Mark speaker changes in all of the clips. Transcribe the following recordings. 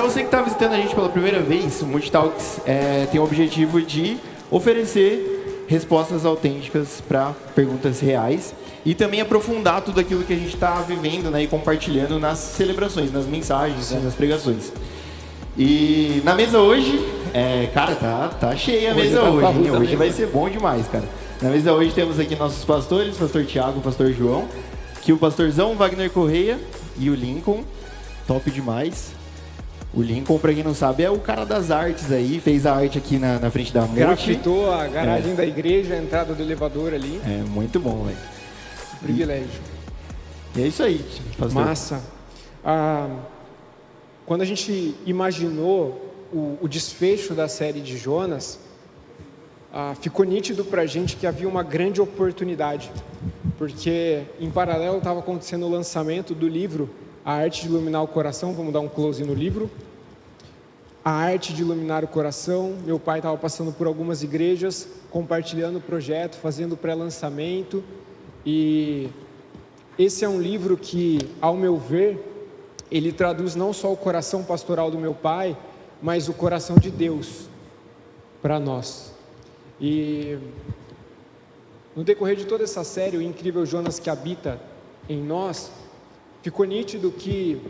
Speaker 1: você que está visitando a gente pela primeira vez, o Multitalks tem o objetivo de oferecer respostas autênticas para perguntas reais e também aprofundar tudo aquilo que a gente está vivendo, né, e compartilhando nas celebrações, nas mensagens, né, nas pregações. E na mesa hoje, cara, tá cheia a mesa hoje, hein? Hoje vai ser bom demais, cara. Na mesa hoje temos aqui nossos pastores, pastor Tiago, pastor João, que o pastorzão Wagner Correia e o Lincoln, top demais. O Lincoln, pra quem não sabe, é o cara das artes aí, fez a arte aqui na frente da Multi.
Speaker 2: Grafitou a garagem da igreja, a entrada do elevador ali.
Speaker 1: É, muito bom, velho.
Speaker 2: Privilégio.
Speaker 1: E é isso aí, pastor.
Speaker 2: Massa. Quando a gente imaginou o desfecho da série de Jonas, ficou nítido pra gente que havia uma grande oportunidade, porque em paralelo estava acontecendo o lançamento do livro A Arte de Iluminar o Coração. Vamos dar um close no livro. A Arte de Iluminar o Coração. Meu pai estava passando por algumas igrejas, compartilhando o projeto, fazendo pré-lançamento. E esse é um livro que, ao meu ver, ele traduz não só o coração pastoral do meu pai, mas o coração de Deus para nós. E no decorrer de toda essa série, o incrível Jonas que habita em nós, ficou nítido que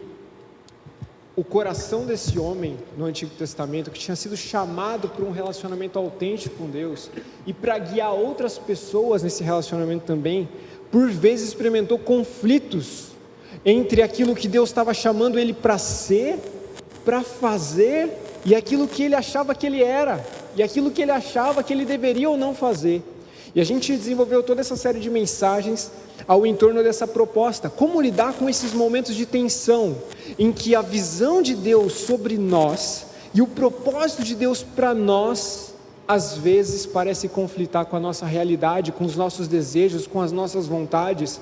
Speaker 2: o coração desse homem no Antigo Testamento, que tinha sido chamado para um relacionamento autêntico com Deus e para guiar outras pessoas nesse relacionamento também, por vezes experimentou conflitos entre aquilo que Deus estava chamando ele para ser, para fazer, e aquilo que ele achava que ele era, e aquilo que ele achava que ele deveria ou não fazer. E a gente desenvolveu toda essa série de mensagens ao entorno dessa proposta. Como lidar com esses momentos de tensão, em que a visão de Deus sobre nós e o propósito de Deus para nós, às vezes parece conflitar com a nossa realidade, com os nossos desejos, com as nossas vontades,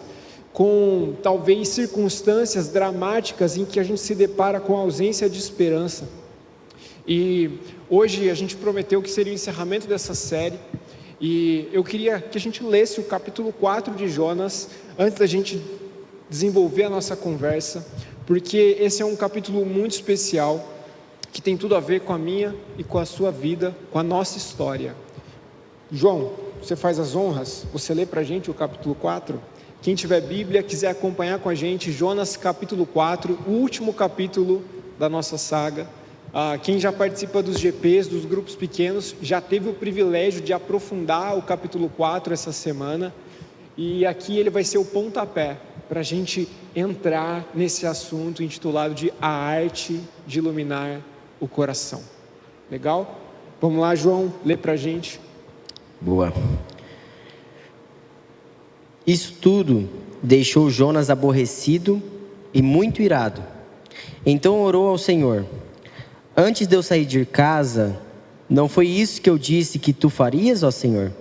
Speaker 2: com talvez circunstâncias dramáticas em que a gente se depara com a ausência de esperança. E hoje a gente prometeu que seria o encerramento dessa série, e eu queria que a gente lesse o capítulo 4 de Jonas, antes da gente desenvolver a nossa conversa, porque esse é um capítulo muito especial, que tem tudo a ver com a minha e com a sua vida, com a nossa história. João, você faz as honras, você lê para a gente o capítulo 4? Quem tiver Bíblia, quiser acompanhar com a gente, Jonas capítulo 4, o último capítulo da nossa saga. Quem já participa dos GPs, dos grupos pequenos, já teve o privilégio de aprofundar o capítulo 4 essa semana, e aqui ele vai ser o pontapé para a gente entrar nesse assunto intitulado de A Arte de Iluminar o Coração. Legal? Vamos lá, João, lê para a gente.
Speaker 3: Boa. Isso tudo deixou Jonas aborrecido e muito irado. Então orou ao Senhor: antes de eu sair de casa, não foi isso que eu disse que tu farias, ó Senhor?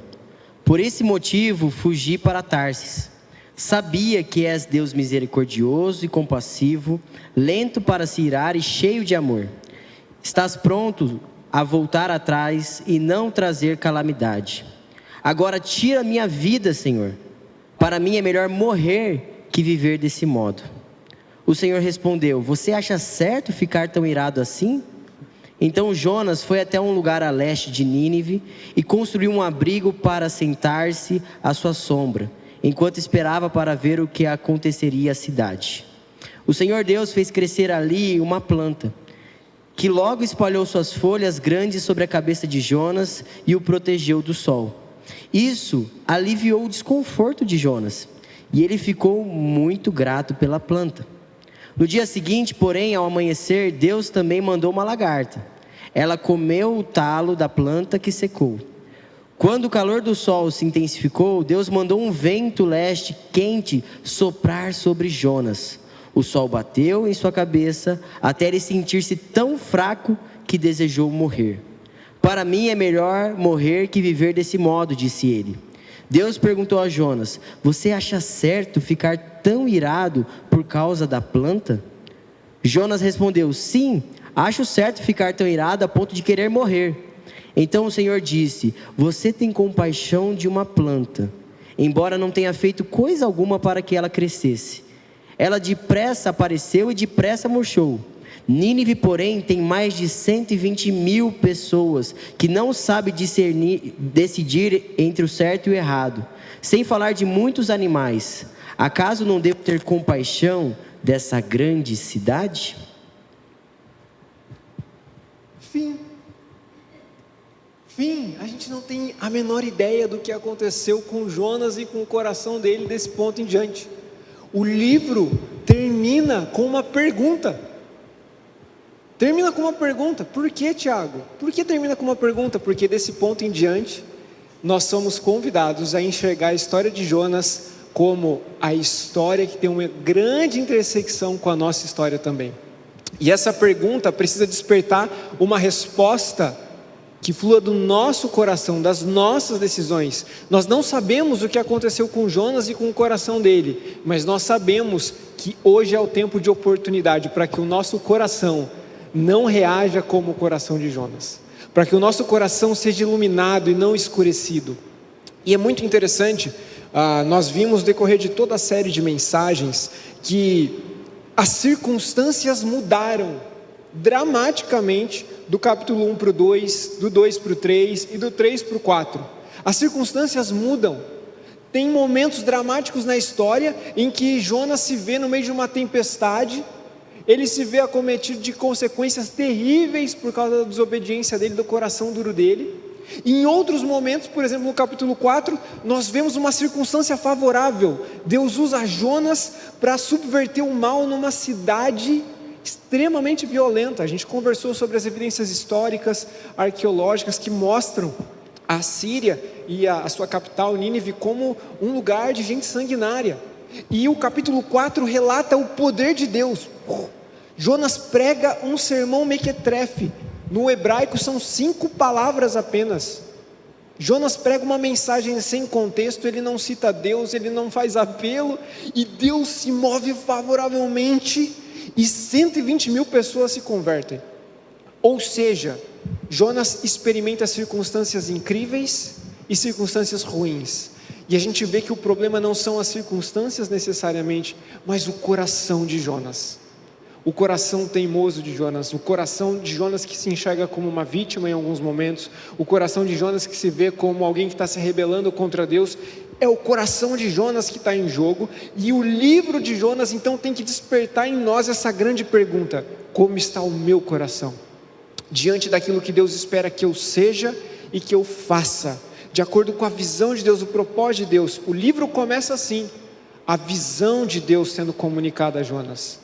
Speaker 3: Por esse motivo fugi para Tarsis. Sabia que és Deus misericordioso e compassivo, lento para se irar e cheio de amor. Estás pronto a voltar atrás e não trazer calamidade. Agora tira minha vida, Senhor. Para mim é melhor morrer que viver desse modo. O Senhor respondeu: você acha certo ficar tão irado assim? Então Jonas foi até um lugar a leste de Nínive e construiu um abrigo para sentar-se à sua sombra, enquanto esperava para ver o que aconteceria à cidade. O Senhor Deus fez crescer ali uma planta, que logo espalhou suas folhas grandes sobre a cabeça de Jonas e o protegeu do sol. Isso aliviou o desconforto de Jonas, e ele ficou muito grato pela planta. No dia seguinte, porém, ao amanhecer, Deus também mandou uma lagarta. Ela comeu o talo da planta que secou. Quando o calor do sol se intensificou, Deus mandou um vento leste quente soprar sobre Jonas. O sol bateu em sua cabeça até ele sentir-se tão fraco que desejou morrer. Para mim é melhor morrer que viver desse modo, disse ele. Deus perguntou a Jonas: você acha certo ficar tão irado por causa da planta? Jonas respondeu: sim, acho certo ficar tão irado a ponto de querer morrer. Então o Senhor disse: você tem compaixão de uma planta, embora não tenha feito coisa alguma para que ela crescesse. Ela depressa apareceu e depressa murchou. Nínive, porém, tem mais de 120.000 pessoas que não sabem decidir entre o certo e o errado, sem falar de muitos animais. Acaso não devo ter compaixão dessa grande cidade?
Speaker 2: Fim. A gente não tem a menor ideia do que aconteceu com Jonas e com o coração dele desse ponto em diante. O livro termina com uma pergunta. Por que, Tiago? Por que termina com uma pergunta? Porque desse ponto em diante, nós somos convidados a enxergar a história de Jonas como a história que tem uma grande intersecção com a nossa história também. E essa pergunta precisa despertar uma resposta que flua do nosso coração, das nossas decisões. Nós não sabemos o que aconteceu com Jonas e com o coração dele, mas nós sabemos que hoje é o tempo de oportunidade para que o nosso coração não reaja como o coração de Jonas, para que o nosso coração seja iluminado e não escurecido. E é muito interessante, nós vimos no decorrer de toda a série de mensagens que as circunstâncias mudaram dramaticamente do capítulo 1 para o 2, do 2 para o 3 e do 3 para o 4. As circunstâncias mudam. Tem momentos dramáticos na história em que Jonas se vê no meio de uma tempestade, ele se vê acometido de consequências terríveis por causa da desobediência dele, do coração duro dele. E em outros momentos, por exemplo no capítulo 4, nós vemos uma circunstância favorável. Deus usa Jonas para subverter o mal numa cidade extremamente violenta. A gente conversou sobre as evidências históricas, arqueológicas que mostram a Síria e a sua capital Nínive como um lugar de gente sanguinária. E o capítulo 4 relata o poder de Deus. Jonas prega um sermão mequetrefe. No hebraico são 5 palavras apenas. Jonas prega uma mensagem sem contexto, ele não cita Deus, ele não faz apelo, e Deus se move favoravelmente, e 120.000 pessoas se convertem. Ou seja, Jonas experimenta circunstâncias incríveis e circunstâncias ruins. E a gente vê que o problema não são as circunstâncias necessariamente, mas o coração de Jonas. O coração teimoso de Jonas, o coração de Jonas que se enxerga como uma vítima em alguns momentos, o coração de Jonas que se vê como alguém que está se rebelando contra Deus, é o coração de Jonas que está em jogo. E o livro de Jonas então tem que despertar em nós essa grande pergunta: como está o meu coração? Diante daquilo que Deus espera que eu seja e que eu faça, de acordo com a visão de Deus, o propósito de Deus. O livro começa assim, a visão de Deus sendo comunicada a Jonas.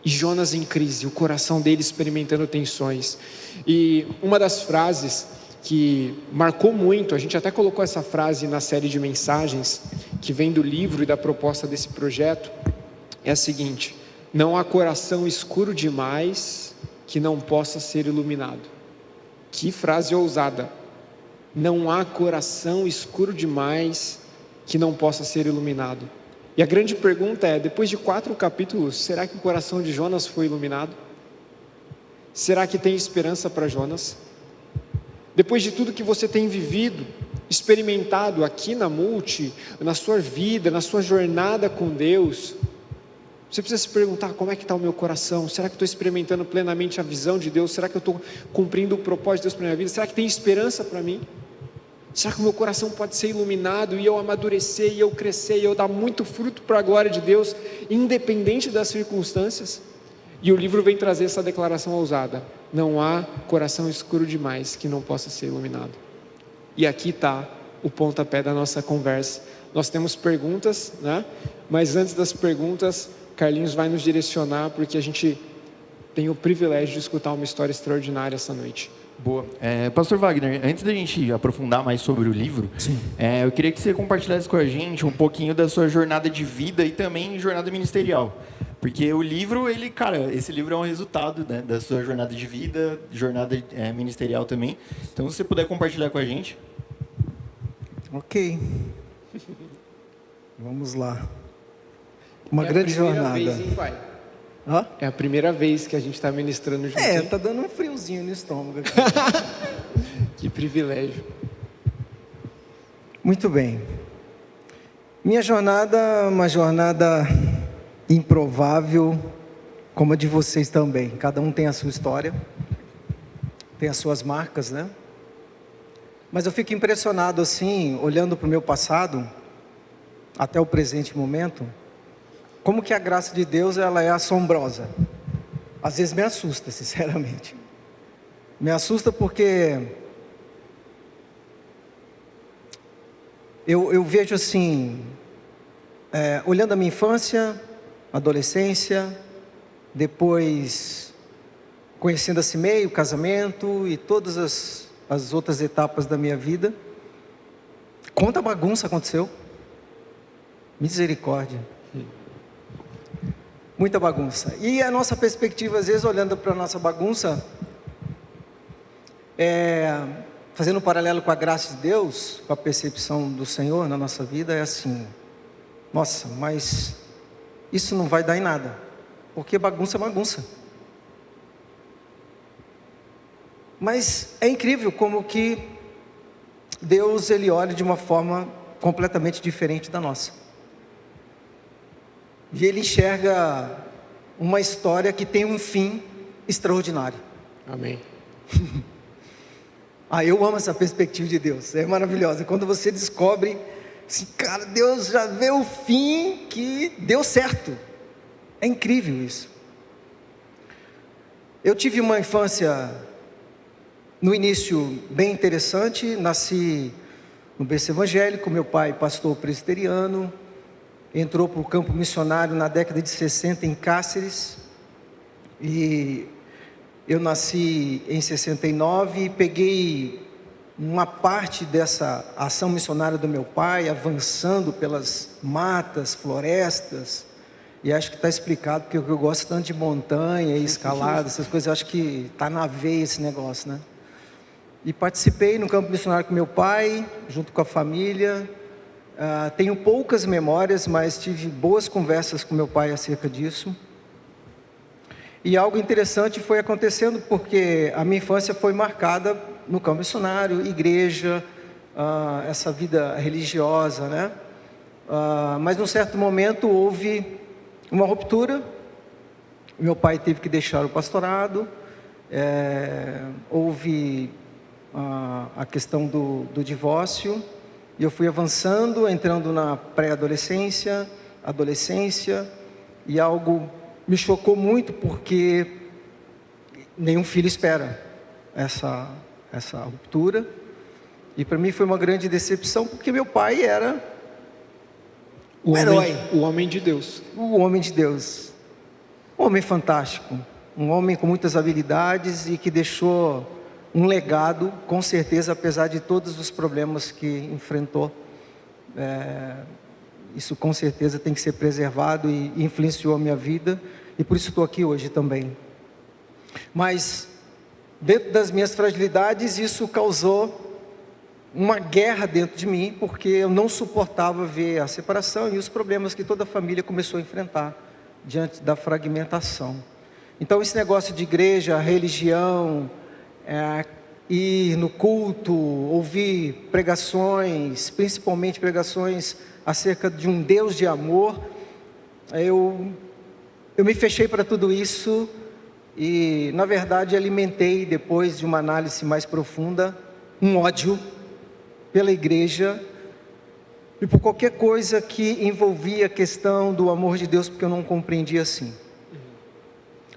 Speaker 2: E Jonas em crise, o coração dele experimentando tensões. E uma das frases que marcou muito, a gente até colocou essa frase na série de mensagens que vem do livro e da proposta desse projeto, é a seguinte: não há coração escuro demais que não possa ser iluminado. Que frase ousada! Não há coração escuro demais que não possa ser iluminado. E a grande pergunta é, depois de 4 capítulos, será que o coração de Jonas foi iluminado? Será que tem esperança para Jonas? Depois de tudo que você tem vivido, experimentado aqui na Multi, na sua vida, na sua jornada com Deus, você precisa se perguntar: como é que está o meu coração? Será que eu estou experimentando plenamente a visão de Deus? Será que eu estou cumprindo o propósito de Deus para a minha vida? Será que tem esperança para mim? Será que o meu coração pode ser iluminado e eu amadurecer, e eu crescer, e eu dar muito fruto para a glória de Deus, independente das circunstâncias? E o livro vem trazer essa declaração ousada: não há coração escuro demais que não possa ser iluminado. E aqui está o pontapé da nossa conversa. Nós temos perguntas, né? Mas antes das perguntas, Carlinhos vai nos direcionar, porque a gente tem o privilégio de escutar uma história extraordinária essa noite.
Speaker 1: Boa. Pastor Wagner, antes da gente aprofundar mais sobre o livro, eu queria que você compartilhasse com a gente um pouquinho da sua jornada de vida e também jornada ministerial. Porque o livro, esse livro é um resultado, né, da sua jornada de vida, jornada ministerial também. Então, se você puder compartilhar com a gente.
Speaker 4: Ok. Vamos lá. Uma grande jornada.
Speaker 2: Vez, hein, pai?
Speaker 4: Hã?
Speaker 2: É a primeira vez que a gente está ministrando junto.
Speaker 4: Tá dando um friozinho no estômago aqui.
Speaker 2: Que privilégio.
Speaker 4: Muito bem. Minha jornada, uma jornada improvável, como a de vocês também. Cada um tem a sua história, tem as suas marcas, né? Mas eu fico impressionado assim, olhando para o meu passado, até o presente momento, como que a graça de Deus, ela é assombrosa. Às vezes me assusta, sinceramente. Me assusta porque eu vejo assim, olhando a minha infância, adolescência, depois conhecendo a CIMEI, o casamento e todas as outras etapas da minha vida. Quanta bagunça aconteceu. Misericórdia. Muita bagunça. E a nossa perspectiva, às vezes, olhando para a nossa bagunça, fazendo um paralelo com a graça de Deus, com a percepção do Senhor na nossa vida, é assim: nossa, mas isso não vai dar em nada, porque bagunça é bagunça. Mas é incrível como que Deus, Ele olha de uma forma completamente diferente da nossa. E Ele enxerga uma história que tem um fim extraordinário.
Speaker 2: Amém.
Speaker 4: Eu amo essa perspectiva de Deus, é maravilhosa. Quando você descobre, assim, cara, Deus já vê o fim que deu certo. É incrível isso. Eu tive uma infância, no início, bem interessante. Nasci no berço evangélico, meu pai pastor presbiteriano, entrou para o campo missionário na década de 60 em Cáceres, e eu nasci em 69 e peguei uma parte dessa ação missionária do meu pai, avançando pelas matas, florestas, e acho que está explicado, porque eu gosto tanto de montanha e escalada, essas coisas, eu acho que está na veia esse negócio, né? E participei no campo missionário com meu pai, junto com a família. Tenho poucas memórias, mas tive boas conversas com meu pai acerca disso. E algo interessante foi acontecendo, porque a minha infância foi marcada no campo missionário, igreja, essa vida religiosa, né? Mas num certo momento houve uma ruptura. Meu pai teve que deixar o pastorado, houve a questão do divórcio, e eu fui avançando, entrando na pré-adolescência, adolescência, e algo me chocou muito, porque nenhum filho espera essa ruptura, e para mim foi uma grande decepção, porque meu pai era o herói,
Speaker 2: o homem de Deus,
Speaker 4: um homem fantástico, um homem com muitas habilidades e que deixou um legado, com certeza, apesar de todos os problemas que enfrentou. Isso com certeza tem que ser preservado, e influenciou a minha vida, e por isso estou aqui hoje também. Mas dentro das minhas fragilidades, isso causou uma guerra dentro de mim, porque eu não suportava ver a separação e os problemas que toda a família começou a enfrentar diante da fragmentação. Então esse negócio de igreja, religião, ir no culto, ouvir pregações, principalmente pregações acerca de um Deus de amor, eu me fechei para tudo isso, e na verdade alimentei, depois de uma análise mais profunda, um ódio pela igreja e por qualquer coisa que envolvia a questão do amor de Deus, porque eu não compreendia assim.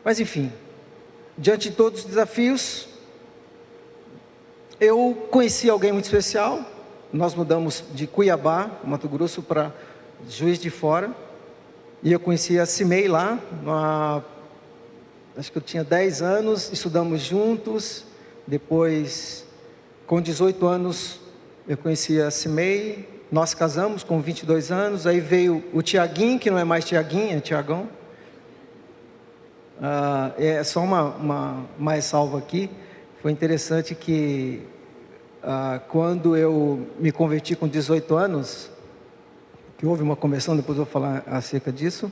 Speaker 4: Mas enfim, diante de todos os desafios, eu conheci alguém muito especial. Nós mudamos de Cuiabá, Mato Grosso, para Juiz de Fora, e eu conheci a CIMEI lá, acho que eu tinha 10 anos, estudamos juntos. Depois, com 18 anos, eu conheci a CIMEI, nós casamos com 22 anos, aí veio o Tiaguinho, que não é mais Tiaguinho, é Tiagão. É só uma ressalva aqui. Foi interessante que quando eu me converti com 18 anos, que houve uma conversão, depois eu vou falar acerca disso,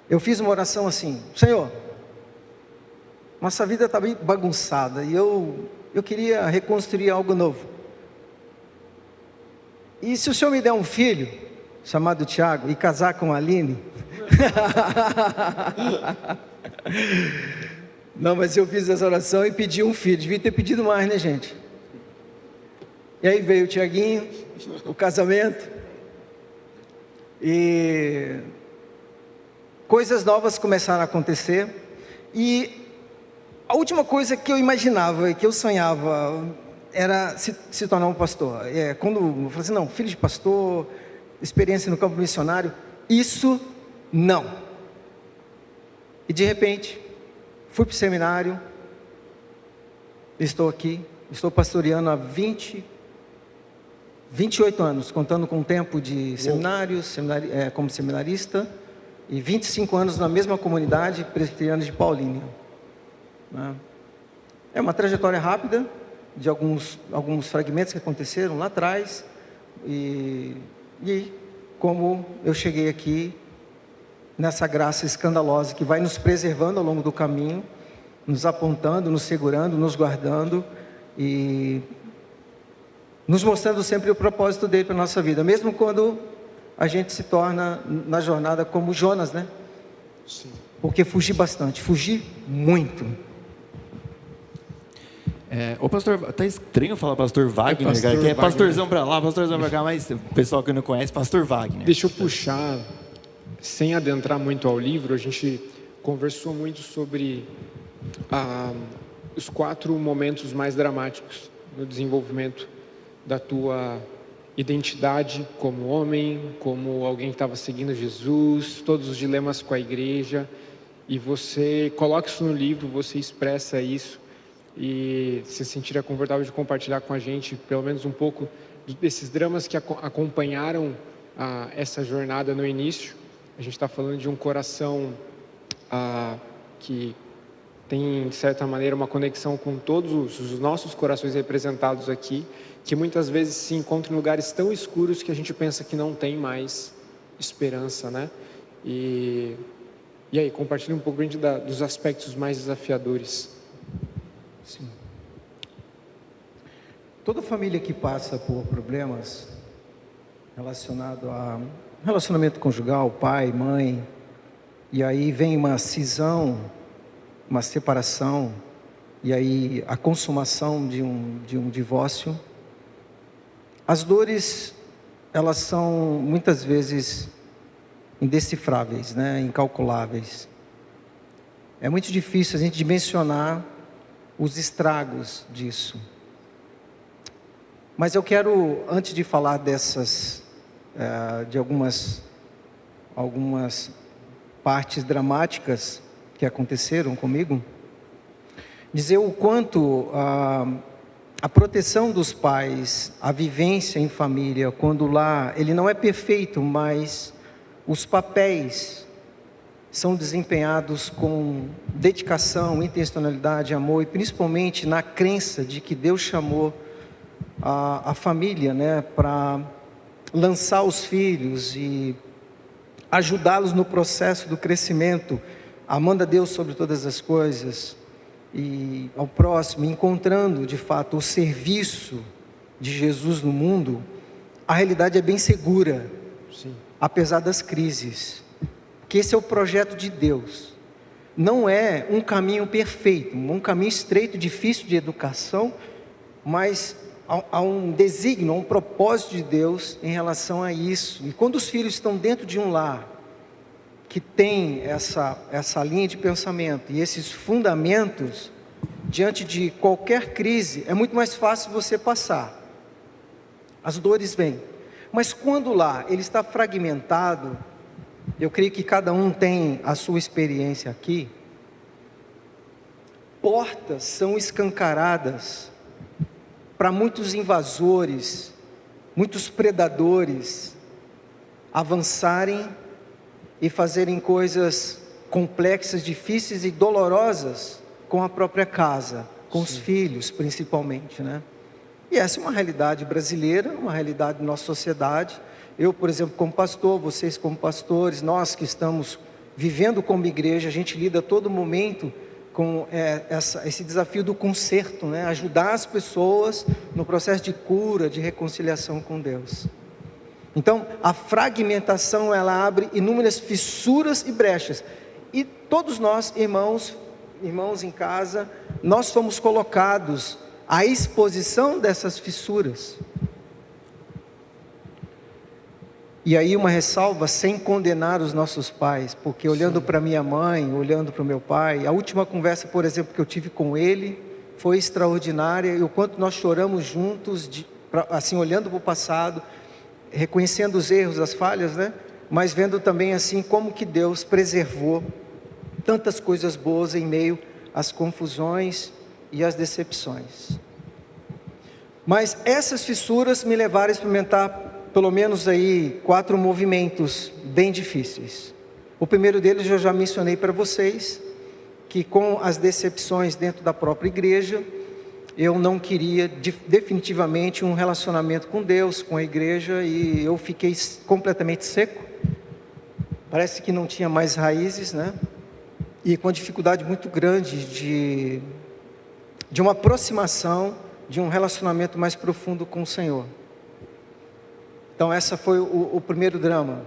Speaker 4: eu fiz uma oração assim: Senhor, nossa vida está bem bagunçada, e eu queria reconstruir algo novo. E se o Senhor me der um filho, chamado Tiago, e casar com a Aline, Não, mas eu fiz essa oração e pedi um filho. Devia ter pedido mais, né, gente? E aí veio o Tiaguinho, o casamento. E coisas novas começaram a acontecer. E a última coisa que eu imaginava, que eu sonhava, era se tornar um pastor. Quando eu falei assim, não, filho de pastor, experiência no campo missionário, isso não. E de repente, fui para o seminário, estou aqui, estou pastoreando há 28 anos, contando com o tempo de seminário, como seminarista, e 25 anos na mesma comunidade presbiteriana de Paulínia. É uma trajetória rápida, de alguns fragmentos que aconteceram lá atrás, e como eu cheguei aqui, nessa graça escandalosa, que vai nos preservando ao longo do caminho, nos apontando, nos segurando, nos guardando, e nos mostrando sempre o propósito dele para a nossa vida, mesmo quando a gente se torna na jornada como Jonas, né?
Speaker 2: Sim.
Speaker 4: Porque fugi bastante, fugi muito.
Speaker 1: Ô pastor, tá estranho falar pastor Wagner,
Speaker 2: pastor
Speaker 1: cara, que é
Speaker 2: Wagner.
Speaker 1: pastorzão pra lá, pastorzão pra cá, mas o pessoal que não conhece, pastor Wagner.
Speaker 2: Deixa eu puxar, sem adentrar muito ao livro, a gente conversou muito sobre os 4 momentos mais dramáticos no desenvolvimento da tua identidade como homem, como alguém que estava seguindo Jesus, todos os dilemas com a igreja, e você coloca isso no livro, você expressa isso, e se sentiria confortável de compartilhar com a gente, pelo menos um pouco desses dramas que acompanharam essa jornada no início. A gente está falando de um coração que tem, de certa maneira, uma conexão com todos os nossos corações representados aqui, que muitas vezes se encontra em lugares tão escuros que a gente pensa que não tem mais esperança, né? E aí, compartilhe um pouco dos aspectos mais desafiadores.
Speaker 4: Sim. Toda família que passa por problemas relacionados a relacionamento conjugal, pai, mãe, e aí vem uma cisão, uma separação, e aí a consumação de um divórcio, as dores, elas são muitas vezes indecifráveis, né? Incalculáveis. É muito difícil a gente dimensionar os estragos disso. Mas eu quero, antes de falar de algumas partes dramáticas que aconteceram comigo, dizer o quanto a proteção dos pais, a vivência em família, quando lá ele não é perfeito, mas os papéis são desempenhados com dedicação, intencionalidade, amor, e principalmente na crença de que Deus chamou a família, né, para lançar os filhos e ajudá-los no processo do crescimento, amando a Deus sobre todas as coisas e ao próximo, encontrando de fato o serviço de Jesus no mundo. A realidade é bem segura.
Speaker 2: Sim.
Speaker 4: Apesar das crises, porque esse é o projeto de Deus. Não é um caminho perfeito, um caminho estreito, difícil de educação, mas há um desígnio, um propósito de Deus em relação a isso. E quando os filhos estão dentro de um lar que tem essa linha de pensamento e esses fundamentos, diante de qualquer crise, é muito mais fácil você passar. As dores vêm. Mas quando lá ele está fragmentado, eu creio que cada um tem a sua experiência aqui, portas são escancaradas para muitos invasores, muitos predadores avançarem e fazerem coisas complexas, difíceis e dolorosas com a própria casa, com os filhos principalmente, né? E essa é uma realidade brasileira, uma realidade da nossa sociedade. Eu, por exemplo, como pastor, vocês como pastores, nós que estamos vivendo como igreja, a gente lida a todo momento com esse desafio do conserto, né? Ajudar as pessoas no processo de cura, de reconciliação com Deus. Então, a fragmentação, ela abre inúmeras fissuras e brechas. E todos nós, irmãos em casa, nós fomos colocados à exposição dessas fissuras. E aí uma ressalva, sem condenar os nossos pais, porque olhando para minha mãe, olhando para o meu pai, a última conversa, por exemplo, que eu tive com ele, foi extraordinária, e o quanto nós choramos juntos, assim, olhando para o passado, reconhecendo os erros, as falhas, né? Mas vendo também assim, como que Deus preservou tantas coisas boas em meio às confusões e às decepções. Mas essas fissuras me levaram a experimentar pelo menos aí 4 movimentos bem difíceis. O primeiro deles eu já mencionei para vocês, que com as decepções dentro da própria igreja, eu não queria definitivamente um relacionamento com Deus, com a igreja, e eu fiquei completamente seco. Parece que não tinha mais raízes, né? E com dificuldade muito grande de uma aproximação, de um relacionamento mais profundo com o Senhor. Então essa foi o primeiro drama.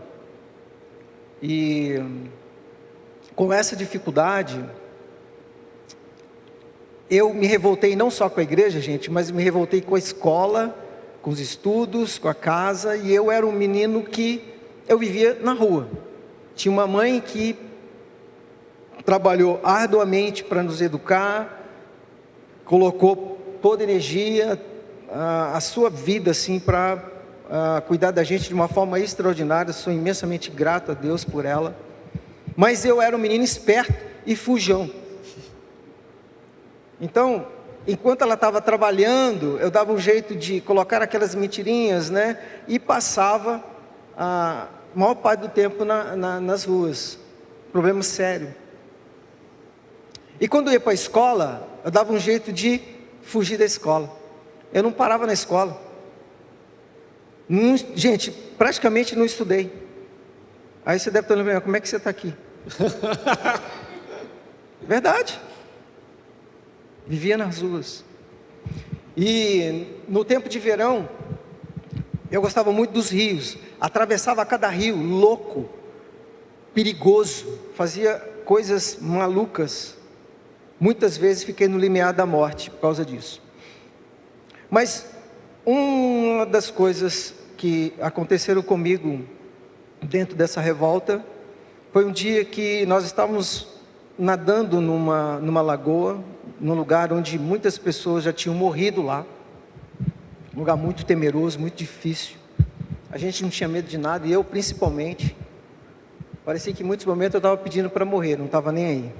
Speaker 4: E com essa dificuldade, eu me revoltei não só com a igreja, gente, mas me revoltei com a escola, com os estudos, com a casa, e eu era um menino que eu vivia na rua. Tinha uma mãe que trabalhou arduamente para nos educar, colocou toda a energia, a sua vida assim para cuidar da gente de uma forma extraordinária. Sou imensamente grato a Deus por ela. Mas eu era um menino esperto e fujão. Então, enquanto ela estava trabalhando, eu dava um jeito de colocar aquelas mentirinhas, né? E passava a maior parte do tempo nas ruas. Problema sério. E quando eu ia para a escola, eu dava um jeito de fugir da escola. Eu não parava na escola. Gente, praticamente não estudei. Aí você deve estar lembrando, como é que você está aqui? Verdade. Vivia nas ruas. E no tempo de verão, eu gostava muito dos rios. Atravessava cada rio, louco, perigoso, fazia coisas malucas. Muitas vezes fiquei no limiar da morte por causa disso. Mas uma das coisas que aconteceram comigo dentro dessa revolta foi um dia que nós estávamos nadando numa lagoa, num lugar onde muitas pessoas já tinham morrido lá, um lugar muito temeroso, muito difícil. A gente não tinha medo de nada, e eu principalmente. Parecia que em muitos momentos eu estava pedindo para morrer, não estava nem aí.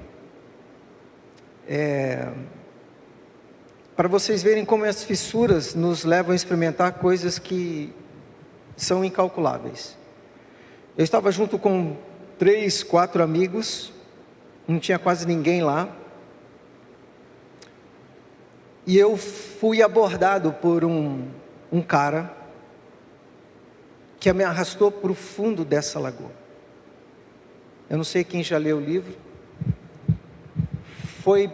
Speaker 4: Para vocês verem como as fissuras nos levam a experimentar coisas que são incalculáveis. Eu estava junto com 3, 4 amigos, não tinha quase ninguém lá, e eu fui abordado por um cara que me arrastou para o fundo dessa lagoa. Eu não sei quem já leu o livro. Foi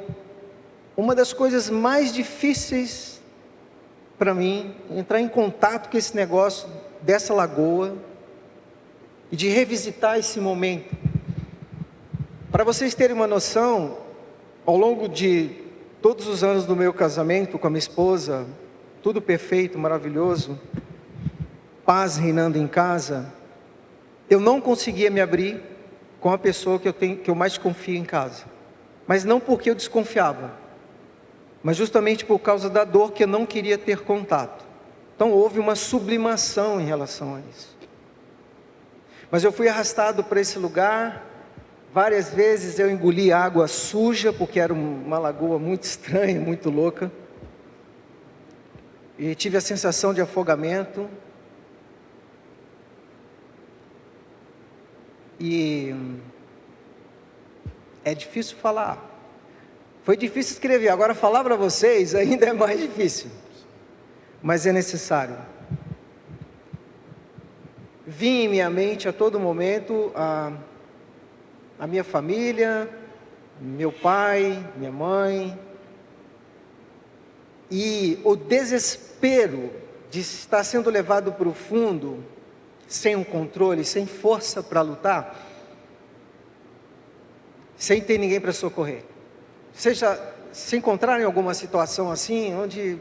Speaker 4: uma das coisas mais difíceis para mim, entrar em contato com esse negócio dessa lagoa e de revisitar esse momento. Para vocês terem uma noção, ao longo de todos os anos do meu casamento com a minha esposa, tudo perfeito, maravilhoso, paz reinando em casa, eu não conseguia me abrir com a pessoa que eu mais confio em casa. Mas não porque eu desconfiava, mas justamente por causa da dor que eu não queria ter contato. Então houve uma sublimação em relação a isso. Mas eu fui arrastado para esse lugar. Várias vezes eu engoli água suja, porque era uma lagoa muito estranha, muito louca. E tive a sensação de afogamento. E é difícil falar. Foi difícil escrever, agora falar para vocês ainda é mais difícil. Mas é necessário. Vinha em minha mente a todo momento a minha família, meu pai, minha mãe, e o desespero de estar sendo levado para o fundo, sem um controle, sem força para lutar. sem ter ninguém para socorrer. Seja se encontrar em alguma situação assim, onde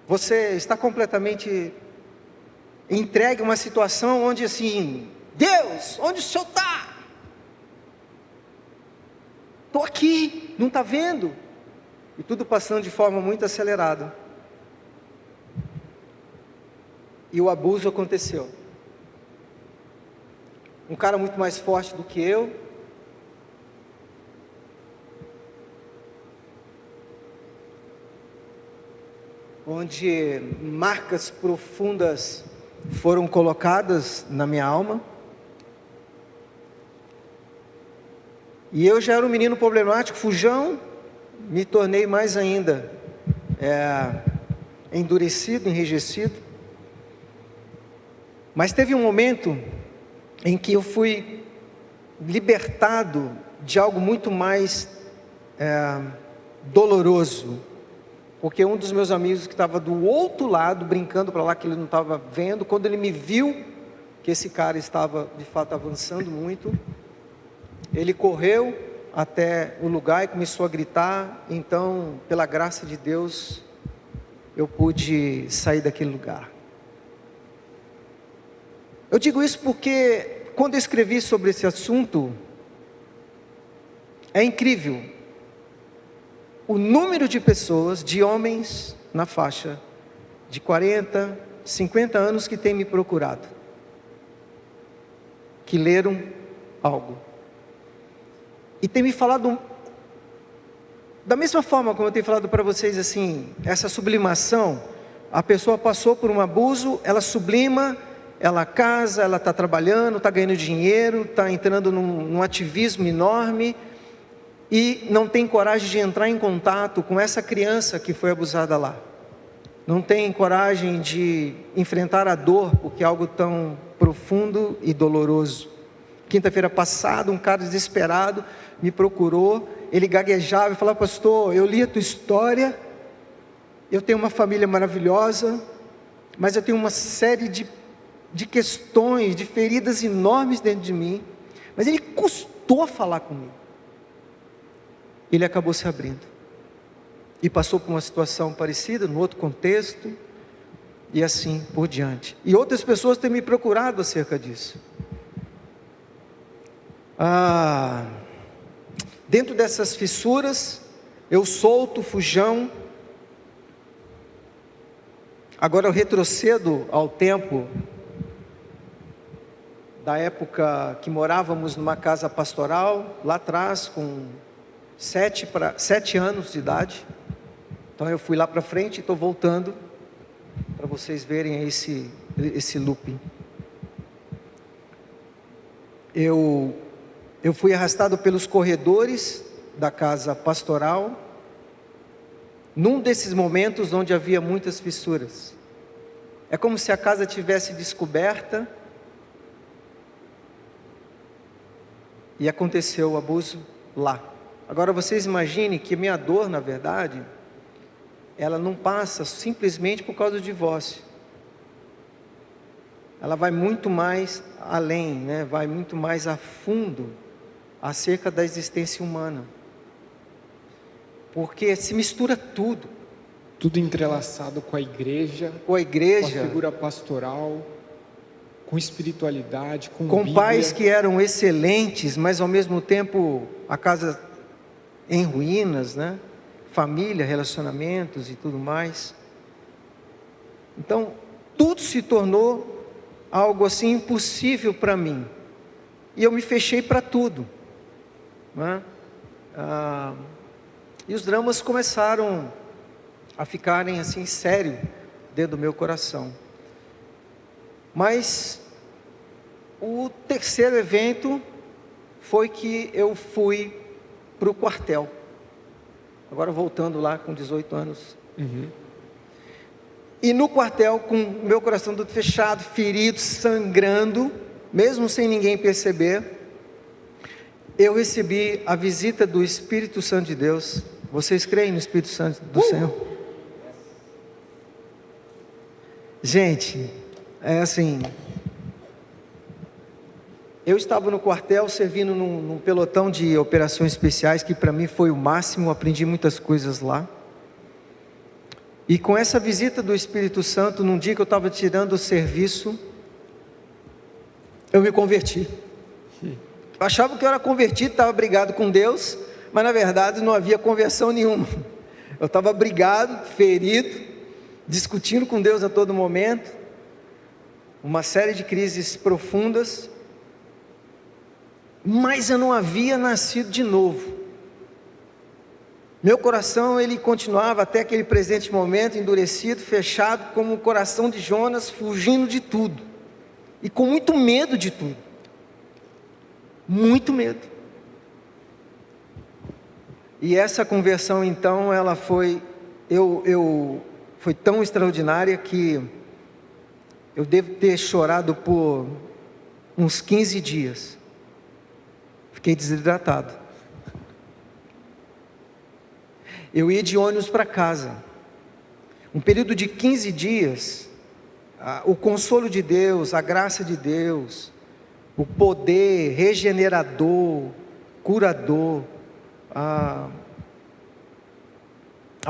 Speaker 4: você está completamente entregue a uma situação onde assim, Deus, onde o Senhor está? Estou aqui, não está vendo? E tudo passando de forma muito acelerada. E o abuso aconteceu. Um cara muito mais forte do que eu, onde marcas profundas foram colocadas na minha alma. E eu já era um menino problemático, fujão, me tornei mais ainda endurecido, enrijecido. Mas teve um momento em que eu fui libertado de algo muito mais doloroso. Porque um dos meus amigos que estava do outro lado, brincando para lá, que ele não estava vendo, quando ele me viu, que esse cara estava de fato avançando muito, ele correu até o lugar e começou a gritar. Então, pela graça de Deus, eu pude sair daquele lugar. Eu digo isso porque, quando eu escrevi sobre esse assunto, é incrível o número de pessoas, de homens na faixa de 40, 50 anos que têm me procurado, que leram algo e têm me falado da mesma forma como eu tenho falado para vocês, assim, essa sublimação. A pessoa passou por um abuso, ela sublima, ela casa, ela está trabalhando, está ganhando dinheiro, está entrando num ativismo enorme, e não tem coragem de entrar em contato com essa criança que foi abusada lá. Não tem coragem de enfrentar a dor, porque é algo tão profundo e doloroso. Quinta-feira passada, um cara desesperado me procurou, ele gaguejava e falava: pastor, eu li a tua história, eu tenho uma família maravilhosa, mas eu tenho uma série de questões, de feridas enormes dentro de mim. Mas ele custou a falar comigo. Ele acabou se abrindo e passou por uma situação parecida, no outro contexto, e assim por diante. E outras pessoas têm me procurado acerca disso. Dentro dessas fissuras, eu solto, fujão. Agora eu retrocedo ao tempo da época que morávamos numa casa pastoral, lá atrás, com 7 anos de idade. Então eu fui lá para frente e estou voltando para vocês verem esse looping. Eu fui arrastado pelos corredores da casa pastoral, num desses momentos onde havia muitas fissuras. É como se a casa tivesse descoberta e aconteceu o abuso lá. Agora vocês imaginem que minha dor, na verdade, ela não passa simplesmente por causa do divórcio. Ela vai muito mais além, né? Vai muito mais a fundo acerca da existência humana. Porque se mistura tudo.
Speaker 2: Tudo entrelaçado com a igreja,
Speaker 4: com a
Speaker 2: figura pastoral, com espiritualidade, com Bíblia.
Speaker 4: Pais que eram excelentes, mas ao mesmo tempo a casa em ruínas, né? Família, relacionamentos e tudo mais. Então, tudo se tornou algo assim impossível para mim. E eu me fechei para tudo, né? E os dramas começaram a ficarem assim sério dentro do meu coração. Mas o terceiro evento foi que eu fui para o quartel. Agora voltando lá com 18 anos. E no quartel, com meu coração todo fechado, ferido, sangrando, mesmo sem ninguém perceber, eu recebi a visita do Espírito Santo de Deus. Vocês creem no Espírito Santo do Senhor? Gente, é assim, Eu estava no quartel servindo num pelotão de operações especiais, que para mim foi o máximo, aprendi muitas coisas lá. E com essa visita do Espírito Santo, num dia que eu estava tirando o serviço, eu me converti. Eu achava que eu era convertido, estava brigado com Deus, mas na verdade não havia conversão nenhuma. Eu estava brigado, ferido, discutindo com Deus a todo momento, uma série de crises profundas, mas eu não havia nascido de novo. Meu coração, ele continuava até aquele presente momento endurecido, fechado, como o coração de Jonas, fugindo de tudo, e com muito medo de tudo, muito medo. E essa conversão então, ela foi tão extraordinária que eu devo ter chorado por uns 15 dias, fiquei desidratado. Eu ia de ônibus para casa, um período de 15 dias, o consolo de Deus, a graça de Deus, o poder regenerador, curador, a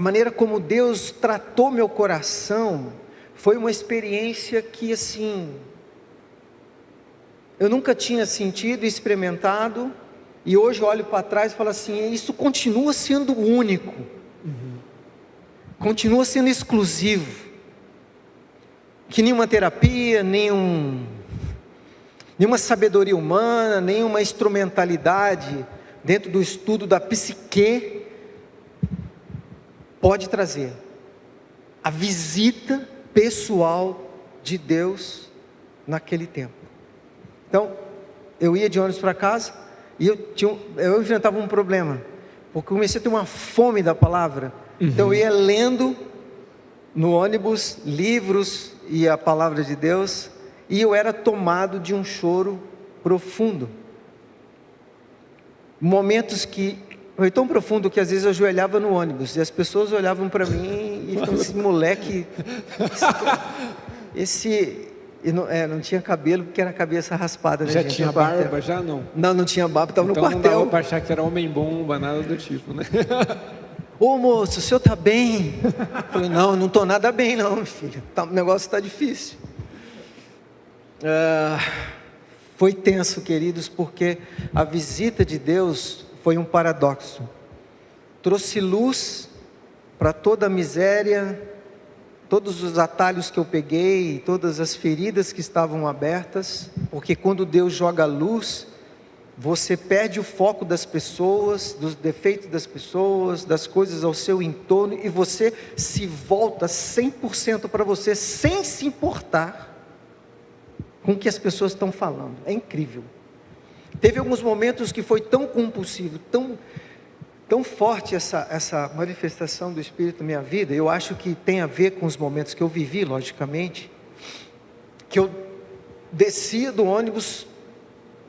Speaker 4: maneira como Deus tratou meu coração, foi uma experiência que assim, eu nunca tinha sentido e experimentado, e hoje eu olho para trás e falo assim, isso continua sendo único, continua sendo exclusivo, que nenhuma terapia, nenhuma sabedoria humana, nenhuma instrumentalidade dentro do estudo da psique pode trazer. A visita pessoal de Deus naquele tempo. Então, eu ia de ônibus para casa e eu enfrentava um problema, porque eu comecei a ter uma fome da palavra. Então eu ia lendo no ônibus livros e a palavra de Deus, e eu era tomado de um choro profundo. Momentos que foi tão profundo que às vezes eu ajoelhava no ônibus e as pessoas olhavam para mim e falavam, esse moleque, não tinha cabelo porque era cabeça raspada, né?
Speaker 2: Já tinha barba, já não?
Speaker 4: Não tinha barba, estava
Speaker 2: então
Speaker 4: no quartel.
Speaker 2: Não dava para achar que era homem-bomba, nada do tipo, né?
Speaker 4: Ô moço, o senhor está bem? Eu falei, não estou nada bem não, meu filho, o negócio está difícil. Foi tenso, queridos, porque a visita de Deus foi um paradoxo. Trouxe luz para toda a miséria, todos os atalhos que eu peguei, todas as feridas que estavam abertas, porque quando Deus joga luz, você perde o foco das pessoas, dos defeitos das pessoas, das coisas ao seu entorno, e você se volta 100% para você, sem se importar com o que as pessoas estão falando. É incrível. Teve alguns momentos que foi tão compulsivo, tão forte essa manifestação do Espírito na minha vida. Eu acho que tem a ver com os momentos que eu vivi, logicamente, que eu descia do ônibus,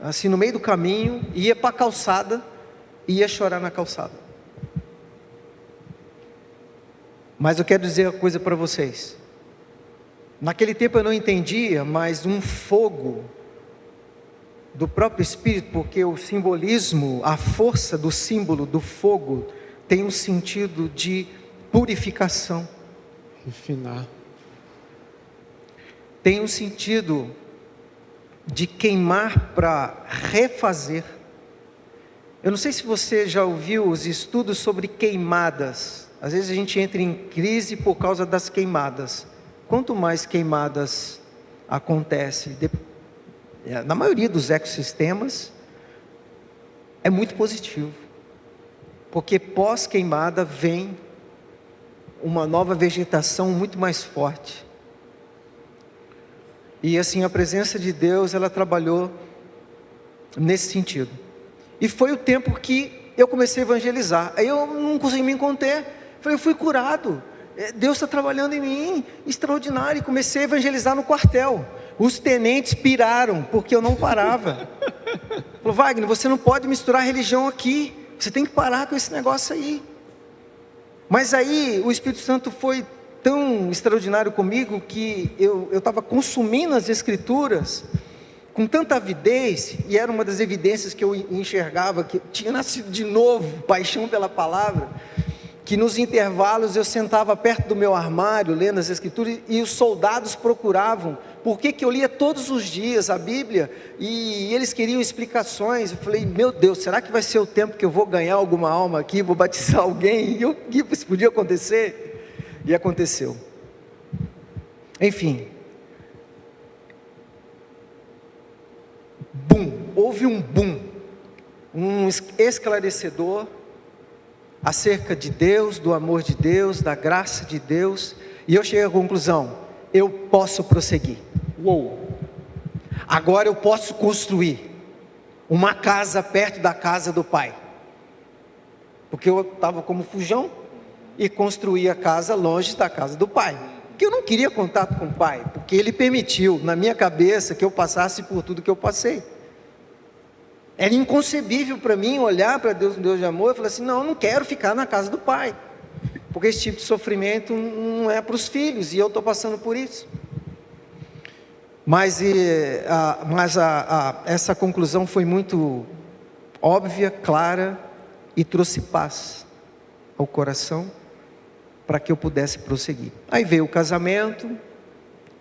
Speaker 4: assim no meio do caminho, ia para a calçada, e ia chorar na calçada. Mas eu quero dizer uma coisa para vocês. Naquele tempo eu não entendia, mas um fogo do próprio Espírito, porque o simbolismo, a força do símbolo do fogo, tem um sentido de purificação.
Speaker 2: Refinar.
Speaker 4: Tem um sentido de queimar para refazer. Eu não sei se você já ouviu os estudos sobre queimadas. Às vezes a gente entra em crise por causa das queimadas. Quanto mais queimadas acontecem, na maioria dos ecossistemas, é muito positivo, porque pós-queimada vem uma nova vegetação muito mais forte. E assim, a presença de Deus, ela trabalhou nesse sentido. E foi o tempo que eu comecei a evangelizar. Aí eu não consegui me conter. Falei, eu fui curado. Deus está trabalhando em mim, extraordinário. E comecei a evangelizar no quartel. Os tenentes piraram, porque eu não parava. Falou, Wagner, você não pode misturar religião aqui. Você tem que parar com esse negócio aí. Mas aí, o Espírito Santo foi tão extraordinário comigo, que eu estava consumindo as Escrituras com tanta avidez, e era uma das evidências que eu enxergava, que eu tinha nascido de novo, paixão pela palavra, que nos intervalos eu sentava perto do meu armário, lendo as Escrituras, e os soldados procuravam, porque que eu lia todos os dias a Bíblia, e eles queriam explicações. Eu falei, meu Deus, será que vai ser o tempo que eu vou ganhar alguma alma aqui, vou batizar alguém? Isso podia acontecer? E aconteceu. Enfim, houve um boom, um esclarecedor acerca de Deus, do amor de Deus, da graça de Deus, e eu cheguei à conclusão, eu posso prosseguir. Agora eu posso construir uma casa perto da casa do Pai, porque eu estava como fujão, e construí a casa longe da casa do Pai, porque eu não queria contato com o Pai, porque Ele permitiu na minha cabeça que eu passasse por tudo que eu passei. Era inconcebível para mim olhar para Deus, um Deus de amor, e falar assim, não, eu não quero ficar na casa do Pai, porque esse tipo de sofrimento não é para os filhos, e eu estou passando por isso. Mas essa conclusão foi muito óbvia, clara, e trouxe paz ao coração, para que eu pudesse prosseguir. Aí veio o casamento,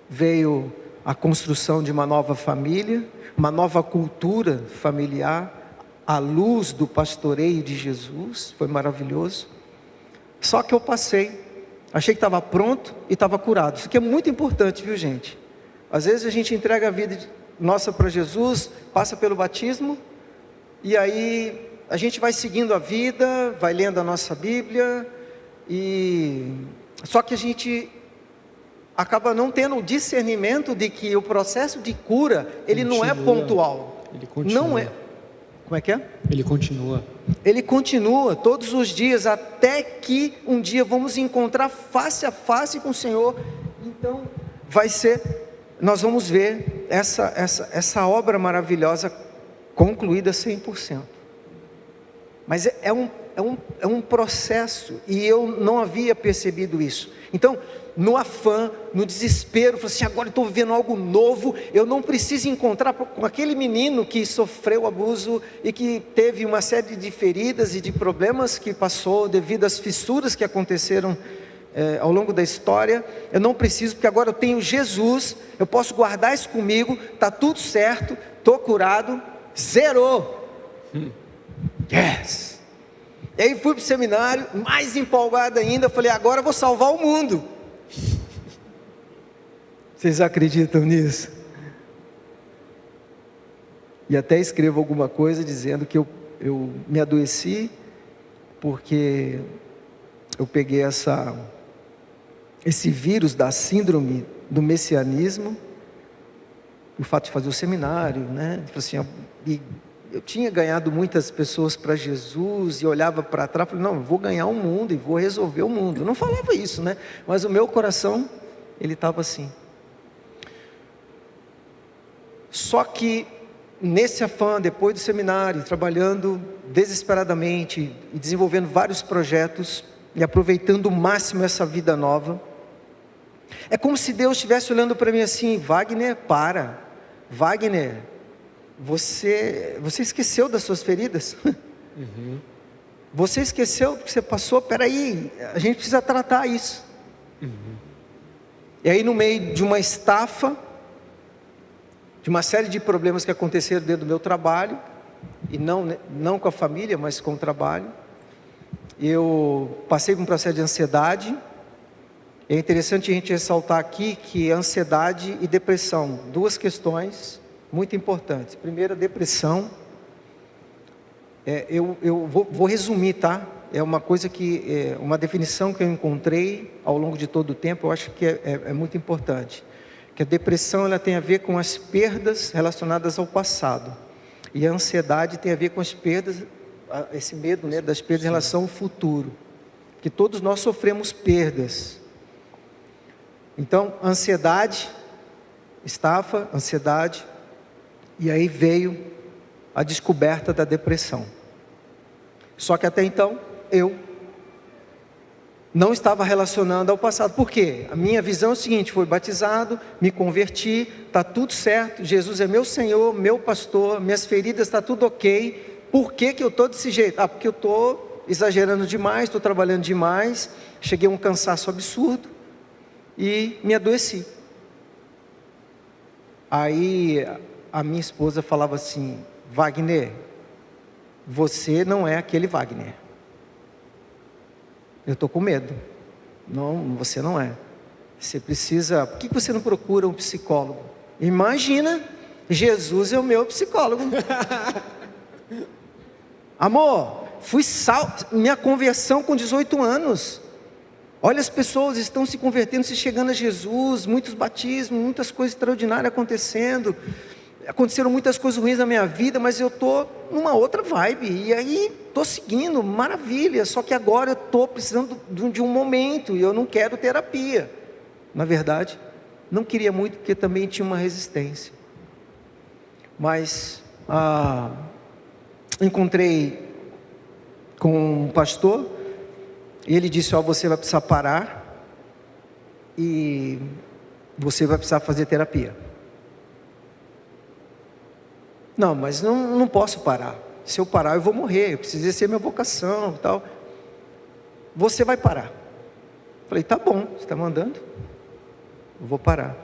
Speaker 4: veio a construção de uma nova família, uma nova cultura familiar, à luz do pastoreio de Jesus, foi maravilhoso. Só que eu passei, achei que estava pronto e estava curado. Isso aqui é muito importante, viu, gente? Às vezes a gente entrega a vida nossa para Jesus, passa pelo batismo, e aí a gente vai seguindo a vida, vai lendo a nossa Bíblia, só que a gente acaba não tendo o discernimento de que o processo de cura, ele não é pontual.
Speaker 2: Ele continua.
Speaker 4: Não é. Como é que é?
Speaker 2: Ele continua.
Speaker 4: Ele continua todos os dias, até que um dia vamos encontrar face a face com o Senhor. Então nós vamos ver essa obra maravilhosa concluída 100%. Mas é um processo, e eu não havia percebido isso. Então, no afã, no desespero, falei assim, agora eu estou vivendo algo novo, eu não preciso encontrar com aquele menino que sofreu abuso e que teve uma série de feridas e de problemas que passou devido às fissuras que aconteceram ao longo da história. Eu não preciso, porque agora eu tenho Jesus, eu posso guardar isso comigo, está tudo certo, estou curado, zerou. Yes! E aí fui para o seminário, mais empolgado ainda, falei, agora eu vou salvar o mundo. Vocês acreditam nisso? E até escrevo alguma coisa dizendo que eu me adoeci, porque eu peguei esse vírus da síndrome do messianismo, o fato de fazer o seminário, né? Assim, eu tinha ganhado muitas pessoas para Jesus, e olhava para trás e falei, não, eu vou ganhar o mundo e vou resolver o mundo. Eu não falava isso, né? Mas o meu coração, ele estava assim. Só que nesse afã, depois do seminário, trabalhando desesperadamente e desenvolvendo vários projetos e aproveitando o máximo essa vida nova, é como se Deus estivesse olhando para mim assim, Wagner, Wagner, você esqueceu das suas feridas? Uhum. Você esqueceu do que você passou? Peraí, a gente precisa tratar isso. Uhum. E aí no meio de uma estafa, de uma série de problemas que aconteceram dentro do meu trabalho, e não com a família, mas com o trabalho, eu passei por um processo de ansiedade. É interessante a gente ressaltar aqui que ansiedade e depressão, duas questões muito importantes. Primeiro, a depressão, eu vou resumir, tá? É uma coisa uma definição que eu encontrei ao longo de todo o tempo, eu acho que é muito importante. Que a depressão, ela tem a ver com as perdas relacionadas ao passado, e a ansiedade tem a ver com as perdas, esse medo, né, das perdas em relação ao futuro, que todos nós sofremos perdas. Então, ansiedade, estafa, ansiedade, e aí veio a descoberta da depressão. Só que até então, eu não estava relacionando ao passado. Por quê? A minha visão é o seguinte: fui batizado, me converti, está tudo certo, Jesus é meu Senhor, meu pastor, minhas feridas está tudo ok. Por que eu estou desse jeito? Porque eu estou exagerando demais, estou trabalhando demais, cheguei a um cansaço absurdo e me adoeci. Aí a minha esposa falava assim: Wagner, você não é aquele Wagner. Eu estou com medo. Não, você não é. Você precisa... Por que você não procura um psicólogo? Imagina, Jesus é o meu psicólogo. Amor, fui minha conversão com 18 anos. Olha, as pessoas estão se convertendo, se chegando a Jesus, muitos batismos, muitas coisas extraordinárias acontecendo. Aconteceram muitas coisas ruins na minha vida, mas eu estou numa outra vibe, e aí estou seguindo, maravilha, só que agora eu estou precisando de um momento, e eu não quero terapia. Na verdade, não queria muito, porque também tinha uma resistência. Mas encontrei com um pastor, e ele disse: você vai precisar parar, e você vai precisar fazer terapia. Não, mas não posso parar. Se eu parar, eu vou morrer. Eu preciso exercer minha vocação e tal. Você vai parar. Falei: tá bom, você está mandando? Eu vou parar.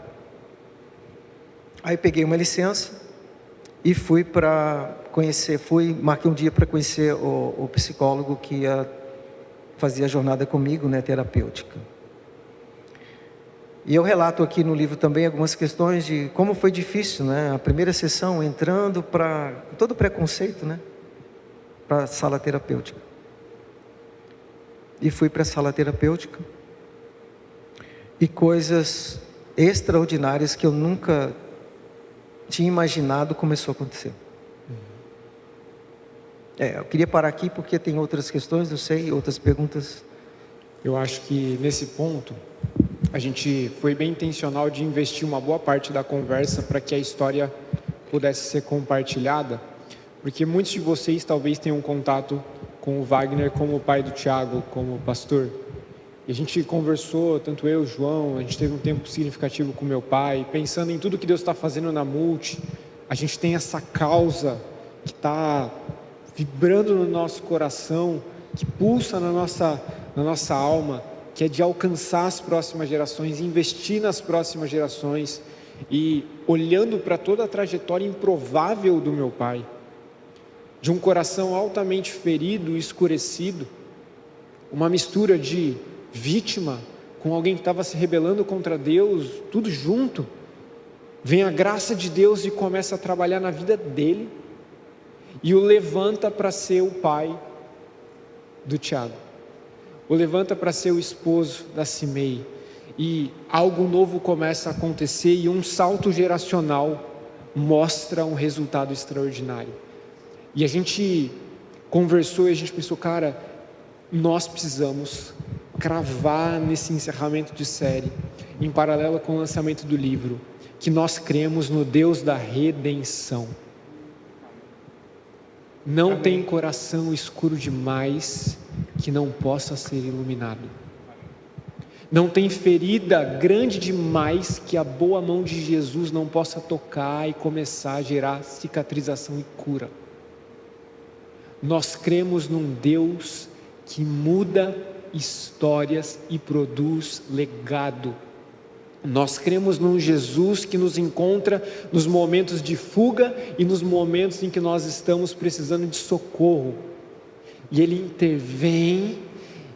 Speaker 4: Aí peguei uma licença e fui para conhecer, marquei um dia para conhecer o psicólogo que ia fazer a jornada comigo, né, terapêutica. E eu relato aqui no livro também algumas questões de como foi difícil, né? A primeira sessão, entrando para todo preconceito, né? Para a sala terapêutica. E fui para a sala terapêutica. E coisas extraordinárias que eu nunca tinha imaginado começou a acontecer. Eu queria parar aqui porque tem outras questões, eu sei, outras perguntas.
Speaker 2: Eu acho que nesse ponto a gente foi bem intencional de investir uma boa parte da conversa para que a história pudesse ser compartilhada, porque muitos de vocês talvez tenham contato com o Wagner como o pai do Tiago, como pastor. E a gente conversou, tanto eu, João, a gente teve um tempo significativo com meu pai, pensando em tudo que Deus está fazendo na Multi. A gente tem essa causa que está vibrando no nosso coração, que pulsa na nossa alma, que é de alcançar as próximas gerações, investir nas próximas gerações. E olhando para toda a trajetória improvável do meu pai, de um coração altamente ferido e escurecido, uma mistura de vítima com alguém que estava se rebelando contra Deus, tudo junto, vem a graça de Deus e começa a trabalhar na vida dele, e o levanta para ser o pai do Tiago, o levanta para ser o esposo da Cimei, e algo novo começa a acontecer, e um salto geracional mostra um resultado extraordinário. E a gente conversou e a gente pensou: cara, nós precisamos cravar nesse encerramento de série, em paralelo com o lançamento do livro, que nós cremos no Deus da redenção. Não tem coração escuro demais que não possa ser iluminado. Não tem ferida grande demais que a boa mão de Jesus não possa tocar e começar a gerar cicatrização e cura. Nós cremos num Deus que muda histórias e produz legado. Nós cremos num Jesus que nos encontra nos momentos de fuga e nos momentos em que nós estamos precisando de socorro. E Ele intervém,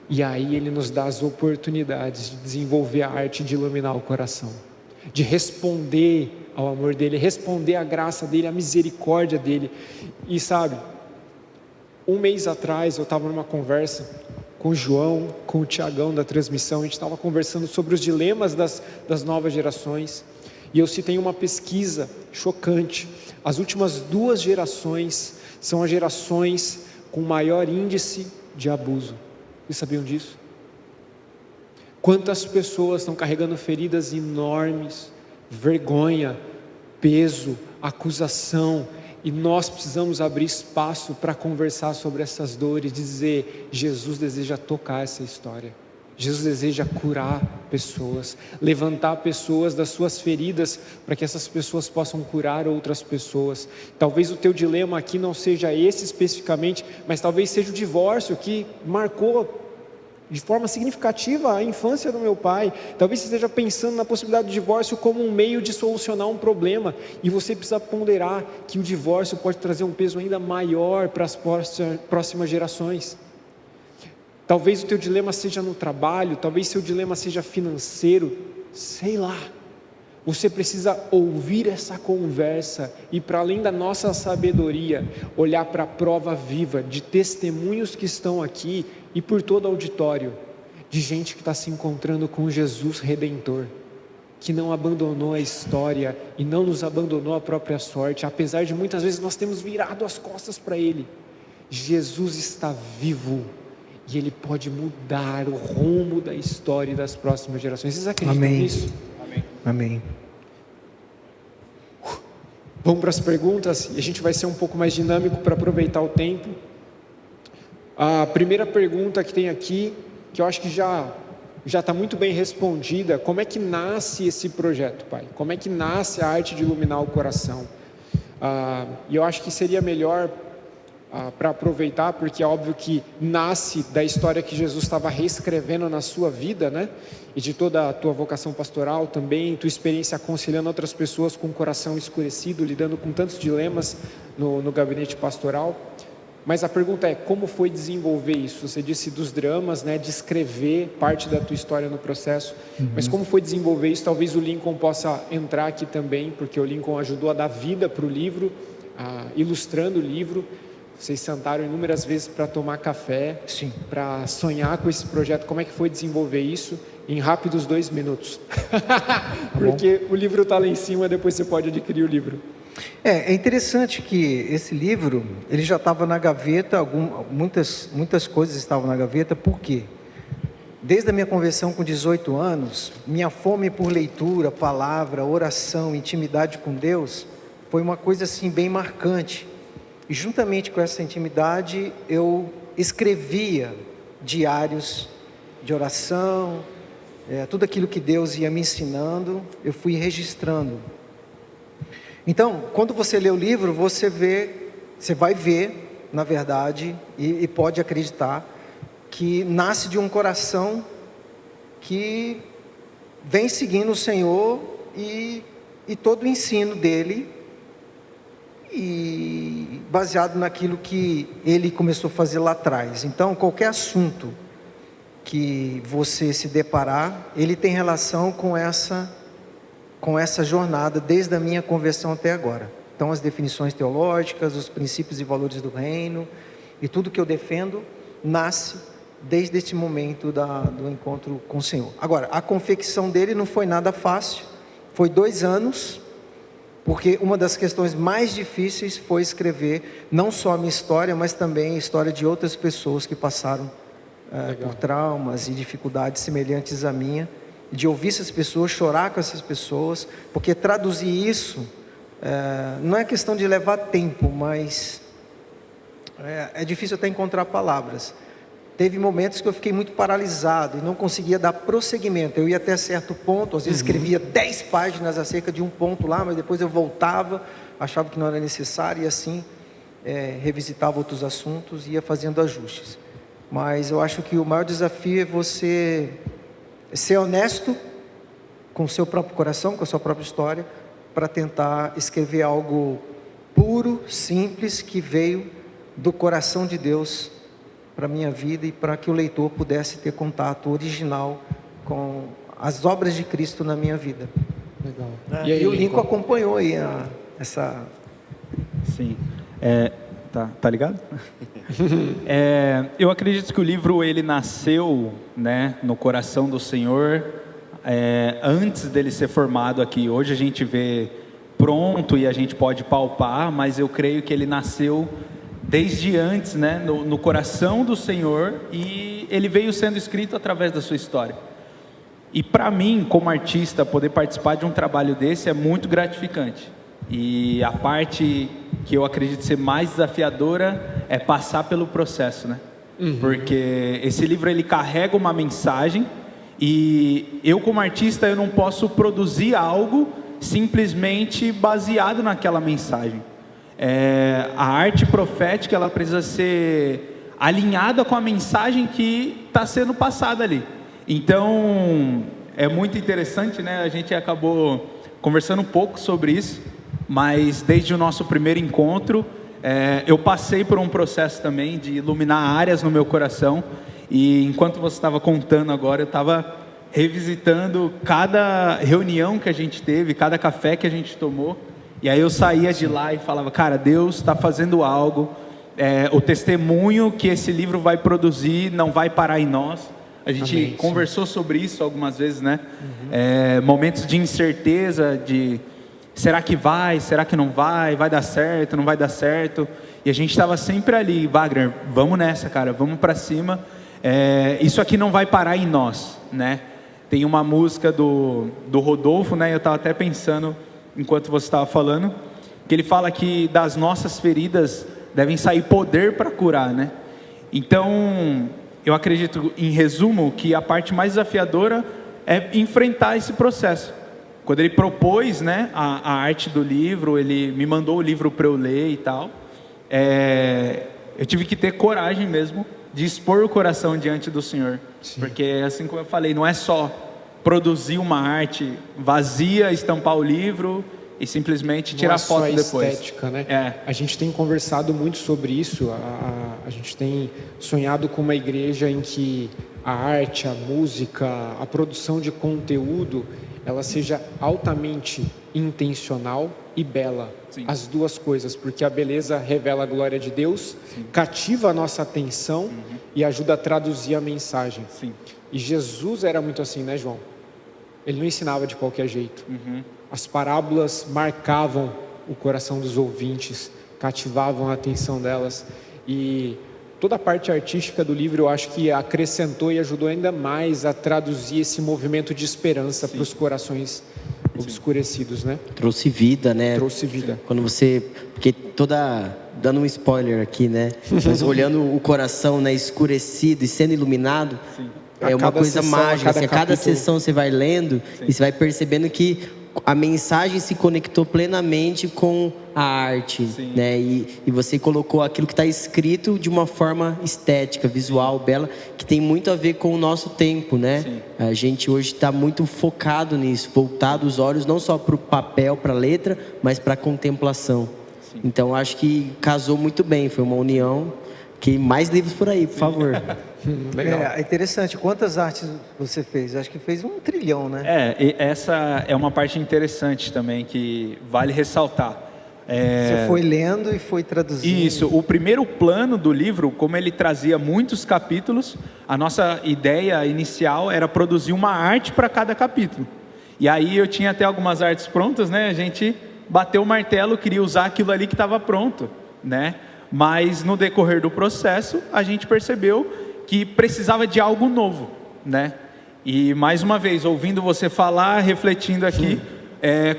Speaker 2: e aí Ele nos dá as oportunidades de desenvolver a arte de iluminar o coração, de responder ao amor dEle, responder à graça dEle, à misericórdia dEle. E sabe, um mês atrás eu estava numa conversa com o João, com o Tiagão da transmissão, a gente estava conversando sobre os dilemas das novas gerações, e eu citei uma pesquisa chocante: as últimas 2 gerações são as gerações com maior índice de abuso. Vocês sabiam disso? Quantas pessoas estão carregando feridas enormes, vergonha, peso, acusação, e nós precisamos abrir espaço para conversar sobre essas dores, dizer: Jesus deseja tocar essa história, Jesus deseja curar pessoas, levantar pessoas das suas feridas, para que essas pessoas possam curar outras pessoas. Talvez o teu dilema aqui não seja esse especificamente, mas talvez seja o divórcio que marcou de forma significativa a infância do meu pai. Talvez você esteja pensando na possibilidade do divórcio como um meio de solucionar um problema, e você precisa ponderar que o divórcio pode trazer um peso ainda maior para as próximas gerações. Talvez o teu dilema seja no trabalho, talvez seu dilema seja financeiro, sei lá. Você precisa ouvir essa conversa e, para além da nossa sabedoria, olhar para a prova viva de testemunhos que estão aqui e por todo o auditório, de gente que está se encontrando com Jesus Redentor, que não abandonou a história e não nos abandonou a própria sorte, apesar de muitas vezes nós termos virado as costas para Ele. Jesus está vivo e Ele pode mudar o rumo da história e das próximas gerações. Vocês acreditam nisso?
Speaker 4: Amém.
Speaker 2: Vamos para as perguntas, e a gente vai ser um pouco mais dinâmico para aproveitar o tempo. A primeira pergunta que tem aqui, que eu acho que já está muito bem respondida: como é que nasce esse projeto, Pai? Como é que nasce a arte de iluminar o coração? E eu acho que seria melhor para aproveitar, porque é óbvio que nasce da história que Jesus estava reescrevendo na sua vida, né? E de toda a tua vocação pastoral também, tua experiência aconselhando outras pessoas com o coração escurecido, lidando com tantos dilemas no gabinete pastoral. Mas a pergunta é: como foi desenvolver isso? Você disse dos dramas, né, de escrever parte da tua história no processo, mas como foi desenvolver isso? Talvez o Lincoln possa entrar aqui também, porque o Lincoln ajudou a dar vida para o livro, ilustrando o livro. Vocês sentaram inúmeras vezes para tomar café, para sonhar com esse projeto. Como é que foi desenvolver isso em rápidos 2 minutos? Porque o livro está lá em cima, depois você pode adquirir o livro.
Speaker 4: É interessante que esse livro, ele já estava na gaveta, muitas coisas estavam na gaveta. Por quê? Desde a minha conversão com 18 anos, minha fome por leitura, palavra, oração, intimidade com Deus, foi uma coisa assim bem marcante. E juntamente com essa intimidade, eu escrevia diários de oração, tudo aquilo que Deus ia me ensinando, eu fui registrando. Então, quando você lê o livro, você vai ver, na verdade, e pode acreditar, que nasce de um coração que vem seguindo o Senhor e todo o ensino dele, e baseado naquilo que ele começou a fazer lá atrás. Então, qualquer assunto que você se deparar, ele tem relação com essa jornada, desde a minha conversão até agora. Então, as definições teológicas, os princípios e valores do reino, e tudo que eu defendo, nasce desde esse momento do encontro com o Senhor. Agora, a confecção dele não foi nada fácil, foi 2 anos, porque uma das questões mais difíceis foi escrever não só a minha história, mas também a história de outras pessoas que passaram por traumas e dificuldades semelhantes à minha, de ouvir essas pessoas, chorar com essas pessoas, porque traduzir isso não é questão de levar tempo, mas é difícil até encontrar palavras. Teve momentos que eu fiquei muito paralisado e não conseguia dar prosseguimento. Eu ia até certo ponto, às vezes escrevia 10 páginas acerca de um ponto lá, mas depois eu voltava, achava que não era necessário, e assim revisitava outros assuntos e ia fazendo ajustes. Mas eu acho que o maior desafio é você ser honesto com o seu próprio coração, com a sua própria história, para tentar escrever algo puro, simples, que veio do coração de Deus para a minha vida, e para que o leitor pudesse ter contato original com as obras de Cristo na minha vida.
Speaker 2: Legal.
Speaker 4: E o Lincoln acompanhou aí essa...
Speaker 5: Sim. Tá ligado? Eu acredito que o livro ele nasceu, né, no coração do Senhor, antes dele ser formado aqui. Hoje a gente vê pronto e a gente pode palpar, mas eu creio que ele nasceu desde antes, né, no coração do Senhor, e ele veio sendo escrito através da sua história. E para mim, como artista, poder participar de um trabalho desse é muito gratificante. E a parte que eu acredito ser mais desafiadora é passar pelo processo, né? Porque esse livro ele carrega uma mensagem e eu como artista eu não posso produzir algo simplesmente baseado naquela mensagem. A arte profética ela precisa ser alinhada com a mensagem que está sendo passada ali. Então é muito interessante, né? A gente acabou conversando um pouco sobre isso, mas desde o nosso primeiro encontro eu passei por um processo também de iluminar áreas no meu coração, e enquanto você estava contando agora, eu estava revisitando cada reunião que a gente teve, cada café que a gente tomou, e aí eu saía de lá e falava, cara, Deus está fazendo algo, o testemunho que esse livro vai produzir não vai parar em nós. A gente conversou sobre isso algumas vezes, né? Momentos de incerteza, de será que vai, será que não vai dar certo, não vai dar certo, e a gente estava sempre ali, Wagner, vamos nessa, cara, vamos para cima, isso aqui não vai parar em nós, né? Tem uma música do Rodolfo, né? Eu estava até pensando, enquanto você estava falando, que ele fala que das nossas feridas devem sair poder para curar, né? Então, eu acredito, em resumo, que a parte mais desafiadora é enfrentar esse processo. Quando ele propôs, né, a arte do livro, ele me mandou o livro para eu ler e tal, eu tive que ter coragem mesmo de expor o coração diante do Senhor. Sim. Porque, assim como eu falei, não é só produzir uma arte vazia, estampar o livro e simplesmente tirar foto depois.
Speaker 2: Estética, né? A gente tem conversado muito sobre isso, a gente tem sonhado com uma igreja em que a arte, a música, a produção de conteúdo, ela seja altamente intencional e bela. Sim. As duas coisas, porque a beleza revela a glória de Deus, sim, cativa a nossa atenção, e ajuda a traduzir a mensagem. Sim. E Jesus era muito assim, né, João? Ele não ensinava de qualquer jeito. As parábolas marcavam o coração dos ouvintes, cativavam a atenção delas, e toda a parte artística do livro eu acho que acrescentou e ajudou ainda mais a traduzir esse movimento de esperança para os corações obscurecidos, né?
Speaker 3: Trouxe vida, né?
Speaker 2: Trouxe vida.
Speaker 3: Quando você... Porque dando um spoiler aqui, né? Mas olhando o coração, né, escurecido e sendo iluminado, sim, é uma coisa mágica. A cada sessão você vai lendo, sim, e você vai percebendo que a mensagem se conectou plenamente com a arte, sim, né? E você colocou aquilo que está escrito de uma forma estética, visual, sim, bela, que tem muito a ver com o nosso tempo, né? Sim. A gente hoje está muito focado nisso, voltado os olhos não só para o papel, para a letra, mas para a contemplação. Sim. Então acho que casou muito bem, foi uma união. Que mais livros por aí, por favor.
Speaker 4: Legal. É interessante. Quantas artes você fez? Acho que fez 1 trilhão, né?
Speaker 5: Essa é uma parte interessante também que vale ressaltar.
Speaker 4: Você foi lendo e foi traduzindo.
Speaker 5: Isso. O primeiro plano do livro, como ele trazia muitos capítulos, a nossa ideia inicial era produzir uma arte para cada capítulo. E aí eu tinha até algumas artes prontas, né? A gente bateu o martelo, queria usar aquilo ali que estava pronto, né? Mas no decorrer do processo, a gente percebeu que precisava de algo novo, né? E mais uma vez, ouvindo você falar, refletindo aqui,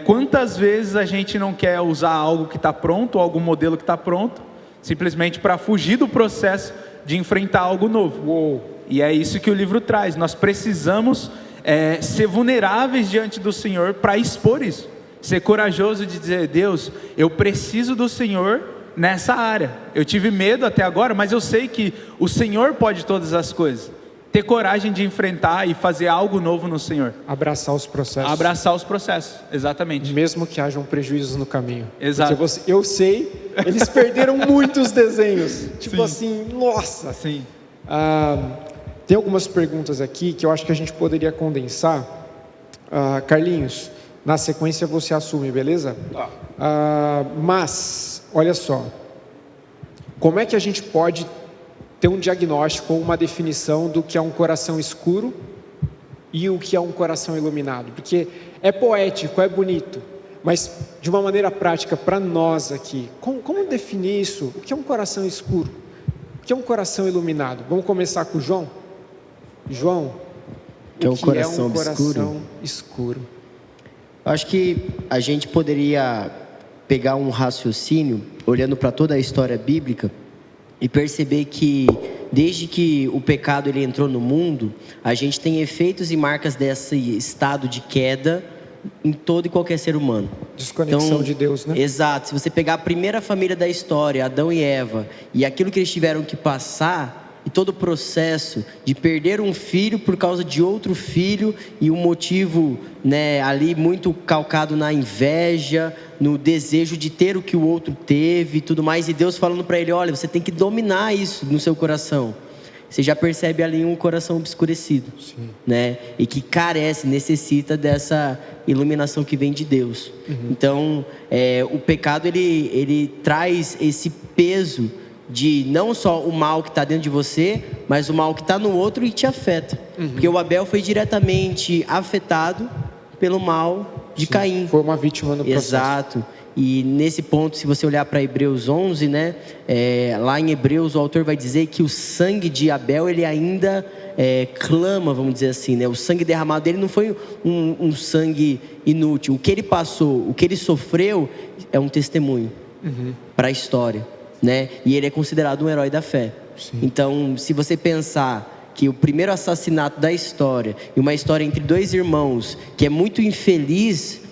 Speaker 5: quantas vezes a gente não quer usar algo que está pronto, ou algum modelo que está pronto, simplesmente para fugir do processo de enfrentar algo novo. Uou. E é isso que o livro traz. Nós precisamos ser vulneráveis diante do Senhor para expor isso. Ser corajoso de dizer, Deus, eu preciso do Senhor nessa área. Eu tive medo até agora, mas eu sei que o Senhor pode todas as coisas. Ter coragem de enfrentar e fazer algo novo no Senhor.
Speaker 2: Abraçar os processos.
Speaker 5: Abraçar os processos, exatamente.
Speaker 2: Mesmo que hajam prejuízos no caminho.
Speaker 5: Exato.
Speaker 2: Porque eu sei, eles perderam muitos desenhos. Tipo, sim, assim, nossa.
Speaker 5: Sim.
Speaker 2: Tem algumas perguntas aqui que eu acho que a gente poderia condensar. Carlinhos, na sequência você assume, beleza? Mas, olha só. Como é que a gente pode ter um diagnóstico ou uma definição do que é um coração escuro e o que é um coração iluminado? Porque é poético, é bonito, mas de uma maneira prática para nós aqui, como definir isso? O que é um coração escuro? O que é um coração iluminado? Vamos começar com o João? João,
Speaker 3: que é um coração
Speaker 2: escuro?
Speaker 3: Acho que a gente poderia pegar um raciocínio, olhando para toda a história bíblica, e perceber que desde que o pecado ele entrou no mundo, a gente tem efeitos e marcas desse estado de queda em todo e qualquer ser humano.
Speaker 2: Desconexão de Deus, né?
Speaker 3: Exato. Se você pegar a primeira família da história, Adão e Eva, e aquilo que eles tiveram que passar, e todo o processo de perder um filho por causa de outro filho, e um motivo, né, ali muito calcado na inveja, no desejo de ter o que o outro teve e tudo mais, e Deus falando para ele: olha, você tem que dominar isso no seu coração. Você já percebe ali um coração obscurecido, né? E que carece, necessita dessa iluminação que vem de Deus. Então, o pecado ele traz esse peso de não só o mal que está dentro de você, mas o mal que está no outro e te afeta. Porque o Abel foi diretamente afetado pelo mal de Caim.
Speaker 2: Foi uma vítima no processo.
Speaker 3: Exato. E nesse ponto, se você olhar para Hebreus 11, né, lá em Hebreus o autor vai dizer que o sangue de Abel, ele ainda clama, vamos dizer assim, né? O sangue derramado dele não foi um sangue inútil. O que ele passou, o que ele sofreu é um testemunho para a história, né? E ele é considerado um herói da fé. Então, se você pensar que o primeiro assassinato da história, e uma história entre dois irmãos que é muito infeliz,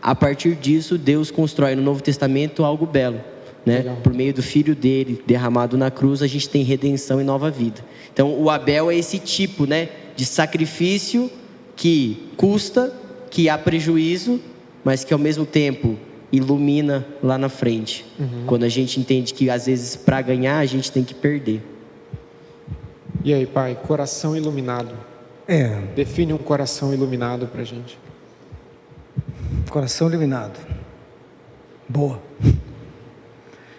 Speaker 3: a partir disso Deus constrói no Novo Testamento algo belo, né? Por meio do filho dele derramado na cruz, a gente tem redenção e nova vida. Então o Abel é esse tipo, né, de sacrifício que custa, que há prejuízo, mas que ao mesmo tempo ilumina lá na frente. Quando a gente entende que às vezes para ganhar a gente tem que perder.
Speaker 2: E aí, pai, coração iluminado. Define um coração iluminado pra gente.
Speaker 4: Coração iluminado. Boa.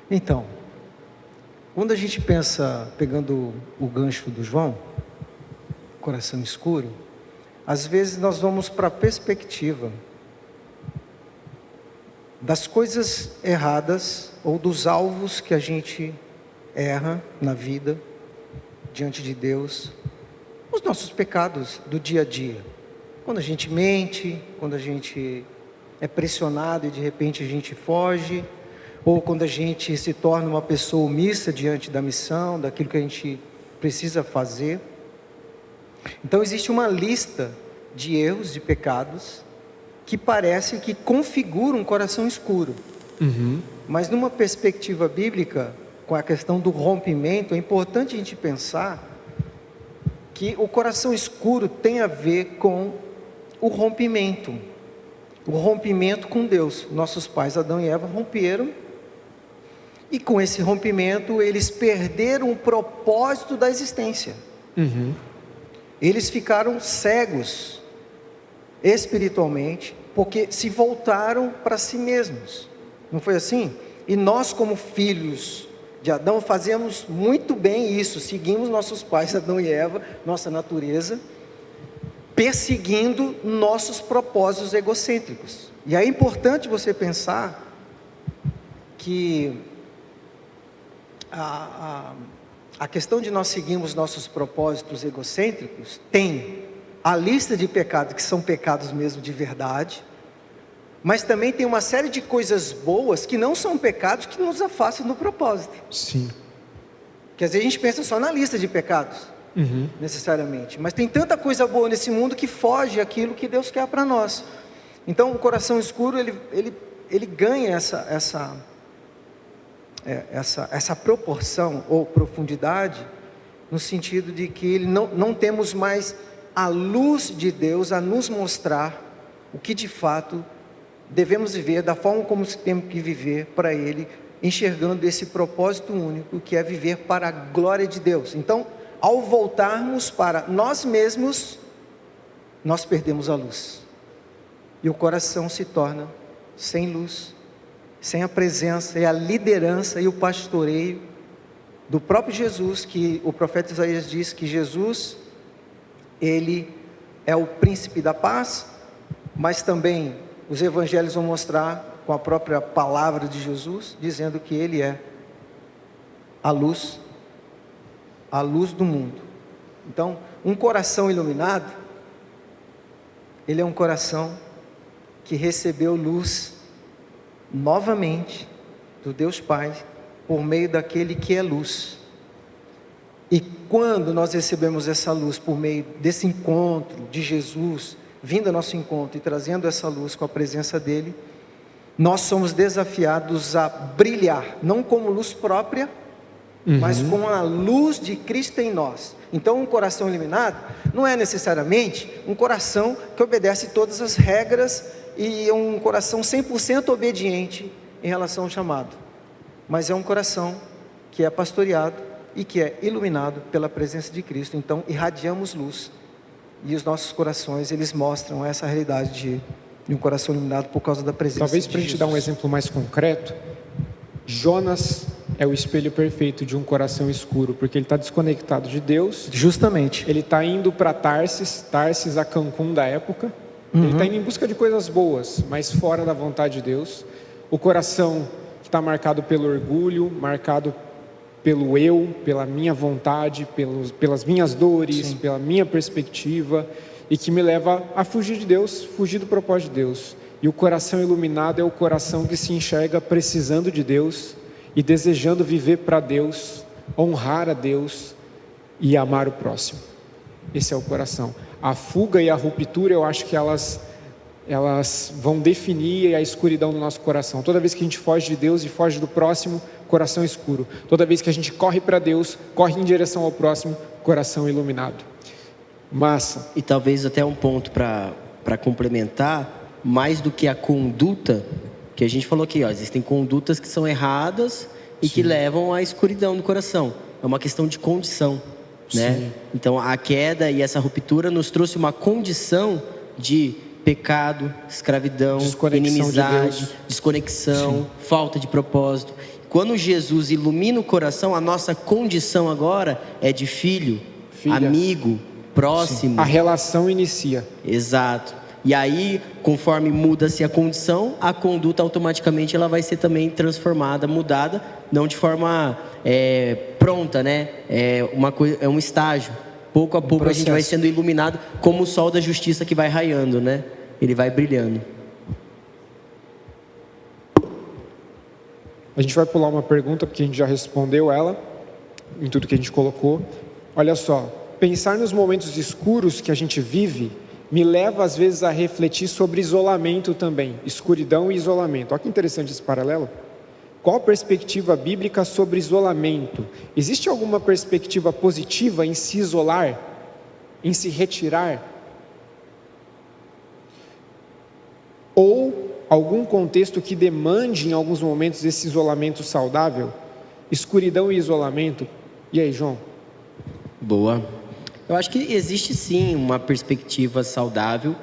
Speaker 4: Então, quando a gente pensa, pegando o gancho do João, coração escuro, às vezes nós vamos para a perspectiva das coisas erradas ou dos alvos que a gente erra na vida, diante de Deus, os nossos pecados do dia a dia. Quando a gente mente, quando a gente é pressionado e de repente a gente foge, ou quando a gente se torna uma pessoa omissa diante da missão, daquilo que a gente precisa fazer. Então existe uma lista de erros, de pecados, que parece que configura um coração escuro. Mas numa perspectiva bíblica, com a questão do rompimento, é importante a gente pensar que o coração escuro tem a ver com o rompimento com Deus. Nossos pais Adão e Eva romperam, e com esse rompimento eles perderam o propósito da existência. Eles ficaram cegos espiritualmente, porque se voltaram para si mesmos. Não foi assim? E nós, como filhos de Adão, fazemos muito bem isso, seguimos nossos pais Adão e Eva, nossa natureza, perseguindo nossos propósitos egocêntricos. E é importante você pensar que a questão de nós seguirmos nossos propósitos egocêntricos tem a lista de pecados que são pecados mesmo de verdade, mas também tem uma série de coisas boas que não são pecados, que nos afastam do propósito.
Speaker 2: Sim.
Speaker 4: Quer dizer, a gente pensa só na lista de pecados, necessariamente, mas tem tanta coisa boa nesse mundo que foge aquilo que Deus quer para nós. Então o coração escuro ele ganha essa proporção ou profundidade, no sentido de que não temos mais a luz de Deus a nos mostrar o que de fato devemos viver, da forma como temos que viver para Ele, enxergando esse propósito único que é viver para a glória de Deus. Então, ao voltarmos para nós mesmos, nós perdemos a luz, e o coração se torna sem luz, sem a presença e a liderança e o pastoreio do próprio Jesus, que o profeta Isaías diz que Jesus, Ele é o príncipe da paz, mas também os evangelhos vão mostrar com a própria palavra de Jesus, dizendo que Ele é a luz do mundo. Então, um coração iluminado, ele é um coração que recebeu luz novamente do Deus Pai, por meio daquele que é luz, E quando nós recebemos essa luz por meio desse encontro de Jesus, vindo ao nosso encontro e trazendo essa luz com a presença dele, nós somos desafiados a brilhar, não como luz própria, mas com a luz de Cristo em nós. Então, um coração iluminado não é necessariamente um coração que obedece todas as regras e é um coração 100% obediente em relação ao chamado, mas é um coração que é pastoreado e que é iluminado pela presença de Cristo. Então, irradiamos luz e os nossos corações, eles mostram essa realidade de um coração iluminado por causa da presença de Jesus.
Speaker 2: Talvez para a gente dar um exemplo mais concreto, Jonas é o espelho perfeito de um coração escuro, porque ele está desconectado de Deus.
Speaker 4: Justamente.
Speaker 2: Ele está indo para Tarsis a Cancún da época. Ele está indo em busca de coisas boas, mas fora da vontade de Deus. O coração que está marcado pelo orgulho, marcado pelo eu, pela minha vontade, pelas minhas dores,
Speaker 4: Sim.
Speaker 2: pela minha perspectiva, e que me leva a fugir de Deus, fugir do propósito de Deus. E o coração iluminado é o coração que se enxerga precisando de Deus e desejando viver para Deus, honrar a Deus e amar o próximo. Esse é o coração. A fuga e a ruptura, eu acho que elas vão definir a escuridão do nosso coração. Toda vez que a gente foge de Deus e foge do próximo, coração escuro. Toda vez que a gente corre para Deus, corre em direção ao próximo, coração iluminado. Massa.
Speaker 3: E talvez até um ponto para complementar, mais do que a conduta, que a gente falou aqui, existem condutas que são erradas e que levam à escuridão do coração. É uma questão de condição, né? Então a queda e essa ruptura nos trouxe uma condição de pecado, escravidão, inimizade, desconexão, falta de propósito. Quando Jesus ilumina o coração, a nossa condição agora é de filho, amigo, próximo.
Speaker 2: A relação inicia.
Speaker 3: Exato. E aí, conforme muda-se a condição, a conduta automaticamente ela vai ser também transformada, mudada, não de forma pronta, né? É um estágio. Pouco a pouco a gente vai sendo iluminado, como o sol da justiça que vai raiando, né? Ele vai brilhando.
Speaker 2: A gente vai pular uma pergunta, porque a gente já respondeu ela, em tudo que a gente colocou. Olha só, pensar nos momentos escuros que a gente vive, me leva às vezes a refletir sobre isolamento também, escuridão e isolamento. Olha que interessante esse paralelo. Qual a perspectiva bíblica sobre isolamento? Existe alguma perspectiva positiva em se isolar, em se retirar? Ou algum contexto que demande em alguns momentos esse isolamento saudável? Escuridão e isolamento. E aí, João?
Speaker 3: Boa. Eu acho que existe sim uma perspectiva saudável.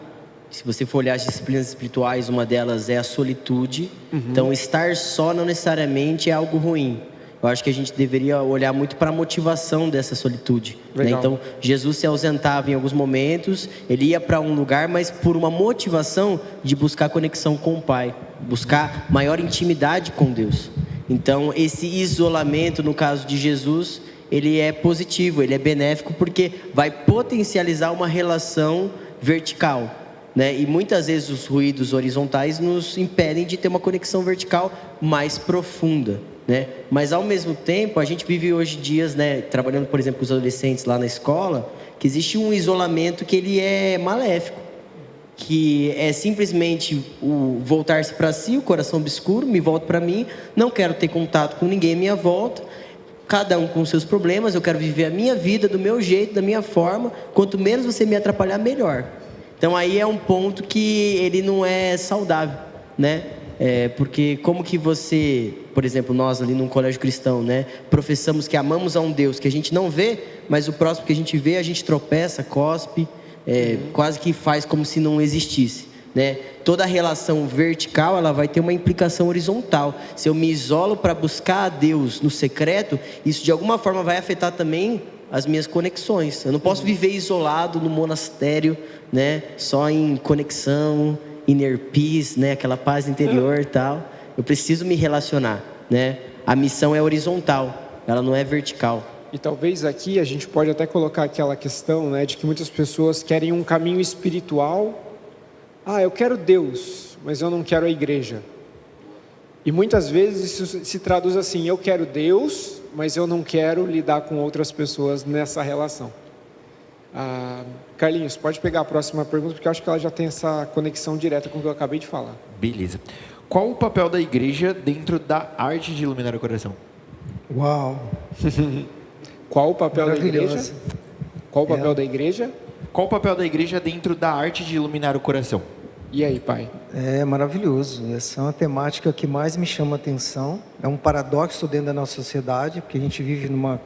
Speaker 3: Se você for olhar as disciplinas espirituais, uma delas é a solitude. Então, estar só não necessariamente é algo ruim. Eu acho que a gente deveria olhar muito para a motivação dessa solitude, né? Então, Jesus se ausentava em alguns momentos, ele ia para um lugar, mas por uma motivação de buscar conexão com o Pai, buscar maior intimidade com Deus. Então, esse isolamento, no caso de Jesus, ele é positivo, ele é benéfico, porque vai potencializar uma relação vertical, né? E muitas vezes os ruídos horizontais nos impedem de ter uma conexão vertical mais profunda, né? Mas ao mesmo tempo, a gente vive hoje dias, né, trabalhando, por exemplo, com os adolescentes lá na escola, que existe um isolamento que ele é maléfico, que é simplesmente o voltar-se para si, o coração obscuro, me volto para mim, não quero ter contato com ninguém à minha volta, cada um com seus problemas, eu quero viver a minha vida do meu jeito, da minha forma, quanto menos você me atrapalhar, melhor. Então aí é um ponto que ele não é saudável, né? Porque como que você, por exemplo, nós ali num colégio cristão, né, professamos que amamos a um Deus que a gente não vê, mas o próximo que a gente vê, a gente tropeça, cospe, quase que faz como se não existisse, né? Toda relação vertical, ela vai ter uma implicação horizontal. Se eu me isolo para buscar a Deus no secreto, isso de alguma forma vai afetar também as minhas conexões. Eu não posso viver isolado no monastério, né, só em conexão, inner peace, né, aquela paz interior e tal. Eu preciso me relacionar, né? A missão é horizontal, ela não é vertical.
Speaker 2: E talvez aqui a gente pode até colocar aquela questão, né, de que muitas pessoas querem um caminho espiritual. Eu quero Deus, mas eu não quero a igreja. E muitas vezes isso se traduz assim: eu quero Deus, mas eu não quero lidar com outras pessoas nessa relação. Carlinhos, pode pegar a próxima pergunta, porque eu acho que ela já tem essa conexão direta com o que eu acabei de falar.
Speaker 1: Beleza. Qual o papel da igreja dentro da arte de iluminar o coração?
Speaker 4: Uau!
Speaker 2: Qual o papel da igreja?
Speaker 4: Maravilhoso.
Speaker 2: Qual o papel da igreja?
Speaker 1: Qual o papel da igreja dentro da arte de iluminar o coração?
Speaker 2: E aí, pai?
Speaker 4: É maravilhoso. Essa é uma temática que mais me chama a atenção. É um paradoxo dentro da nossa sociedade, porque a gente vive numa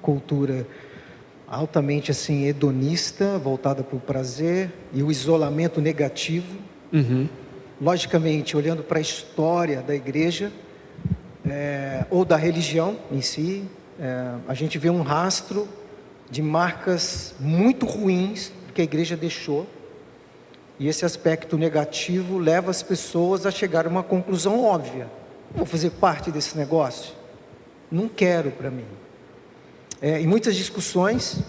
Speaker 4: cultura altamente assim hedonista, voltada para o prazer e o isolamento negativo. Logicamente, olhando para a história da igreja ou da religião em si, a gente vê um rastro de marcas muito ruins que a igreja deixou. E esse aspecto negativo leva as pessoas a chegar a uma conclusão óbvia: vou fazer parte desse negócio? Não quero para mim. Em muitas discussões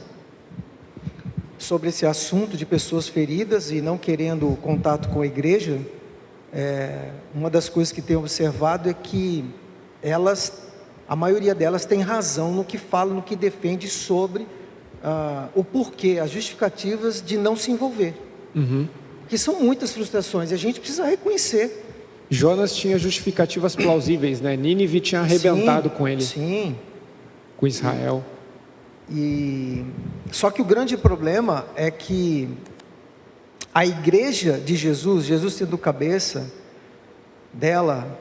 Speaker 4: sobre esse assunto de pessoas feridas e não querendo contato com a igreja, uma das coisas que tenho observado é que a maioria delas tem razão no que fala, no que defende sobre o porquê, as justificativas de não se envolver. Porque são muitas frustrações e a gente precisa reconhecer.
Speaker 2: Jonas tinha justificativas plausíveis, né? Nínive tinha arrebentado com ele.
Speaker 4: Sim.
Speaker 2: Com Israel.
Speaker 4: Só que o grande problema é que a igreja de Jesus, Jesus sendo cabeça dela,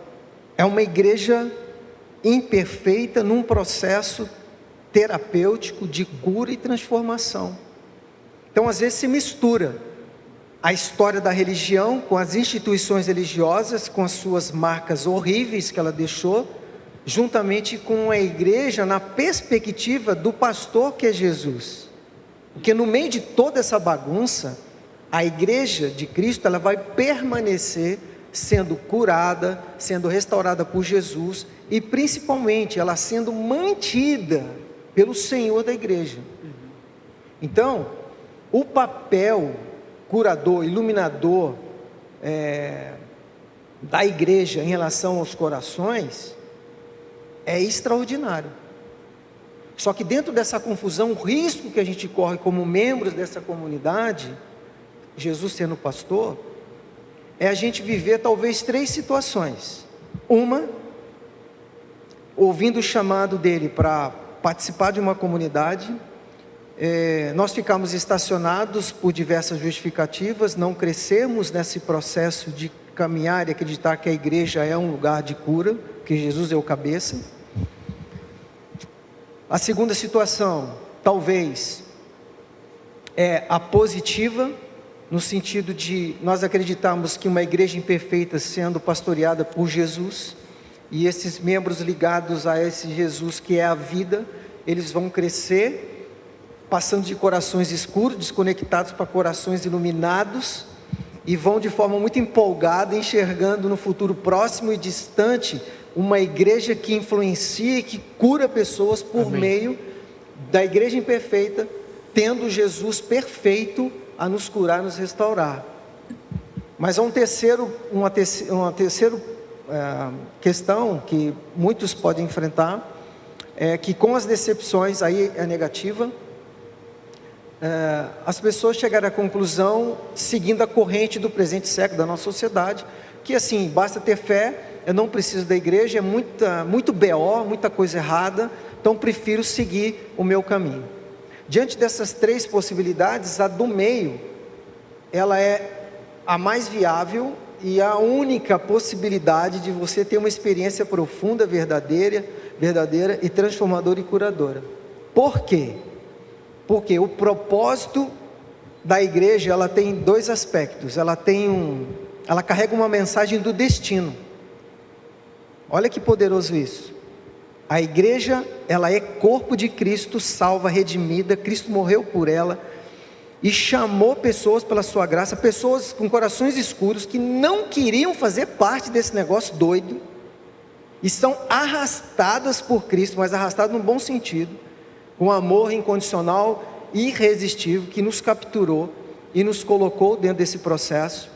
Speaker 4: é uma igreja imperfeita num processo terapêutico de cura e transformação. Então, às vezes, se mistura a história da religião com as instituições religiosas, com as suas marcas horríveis que ela deixou, juntamente com a igreja na perspectiva do pastor que é Jesus. Porque no meio de toda essa bagunça, a igreja de Cristo, ela vai permanecer sendo curada, sendo restaurada por Jesus e principalmente ela sendo mantida pelo Senhor da igreja. Então, o papel curador, iluminador da igreja em relação aos corações é extraordinário. Só que dentro dessa confusão, o risco que a gente corre como membros dessa comunidade, Jesus sendo pastor, é a gente viver talvez 3 situações. Uma, ouvindo o chamado dele para participar de uma comunidade, nós ficamos estacionados por diversas justificativas, não crescemos nesse processo de caminhar e acreditar que a igreja é um lugar de cura, que Jesus é o cabeça. A segunda situação, talvez, é a positiva, no sentido de nós acreditarmos que uma igreja imperfeita sendo pastoreada por Jesus, e esses membros ligados a esse Jesus que é a vida, eles vão crescer, passando de corações escuros, desconectados para corações iluminados, e vão de forma muito empolgada, enxergando no futuro próximo e distante, uma igreja que influencia e que cura pessoas por meio da igreja imperfeita, tendo Jesus perfeito a nos curar, nos restaurar. Mas há uma terceira questão que muitos podem enfrentar, é que com as decepções, aí é negativa, as pessoas chegaram à conclusão, seguindo a corrente do presente século da nossa sociedade, que assim, basta ter fé, eu não preciso da igreja, é muito BO, muita coisa errada, então prefiro seguir o meu caminho. Diante dessas 3 possibilidades, a do meio, ela é a mais viável e a única possibilidade de você ter uma experiência profunda, verdadeira e transformadora e curadora. Por quê? Porque o propósito da igreja, ela tem 2 aspectos. Ela carrega uma mensagem do destino. Olha que poderoso isso. A igreja, ela é corpo de Cristo, salva, redimida. Cristo morreu por ela e chamou pessoas pela sua graça, pessoas com corações escuros que não queriam fazer parte desse negócio doido e são arrastadas por Cristo, mas arrastadas no bom sentido, com amor incondicional, irresistível, que nos capturou e nos colocou dentro desse processo,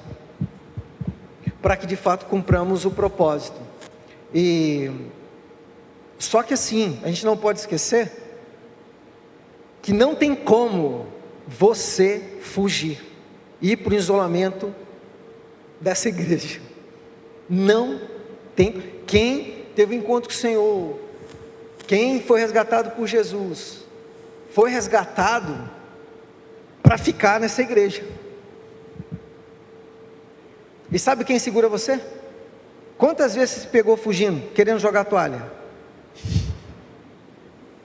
Speaker 4: para que de fato cumpramos o propósito. E Só que assim, a gente não pode esquecer que não tem como você fugir, ir para o isolamento dessa igreja. Não tem. Quem teve um encontro com o Senhor, quem foi resgatado por Jesus, foi resgatado para ficar nessa igreja. E sabe quem segura você? Quantas vezes você se pegou fugindo, querendo jogar a toalha?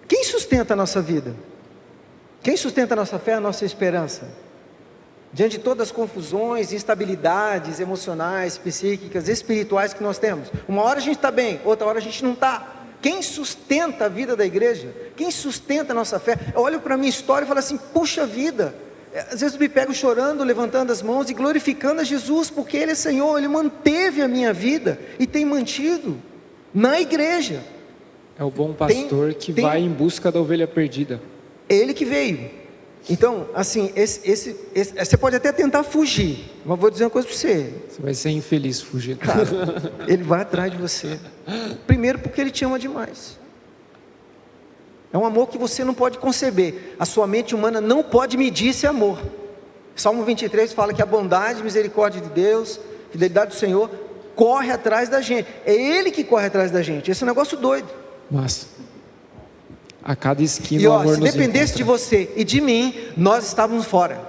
Speaker 4: Quem sustenta a nossa vida? Quem sustenta a nossa fé, a nossa esperança? Diante de todas as confusões, instabilidades emocionais, psíquicas, espirituais que nós temos. Uma hora a gente está bem, outra hora a gente não está. Quem sustenta a vida da igreja? Quem sustenta a nossa fé? Eu olho para a minha história e falo assim, puxa vida. Às vezes eu me pego chorando, levantando as mãos e glorificando a Jesus, porque Ele é Senhor, Ele manteve a minha vida e tem mantido na igreja.
Speaker 2: É o bom pastor que vai em busca da ovelha perdida.
Speaker 4: Ele que veio. Então, assim, você pode até tentar fugir, mas vou dizer uma coisa para você.
Speaker 2: Você vai ser infeliz fugindo.
Speaker 4: Cara, Ele vai atrás de você. Primeiro porque Ele te ama demais. É um amor que você não pode conceber. A sua mente humana não pode medir esse amor. Salmo 23 fala que a bondade e misericórdia de Deus, fidelidade do Senhor, corre atrás da gente. É Ele que corre atrás da gente. Esse é um negócio doido.
Speaker 2: Mas a cada esquina
Speaker 4: e
Speaker 2: o amor
Speaker 4: se
Speaker 2: nos
Speaker 4: dependesse
Speaker 2: encontra.
Speaker 4: de você e de mim, nós estávamos fora.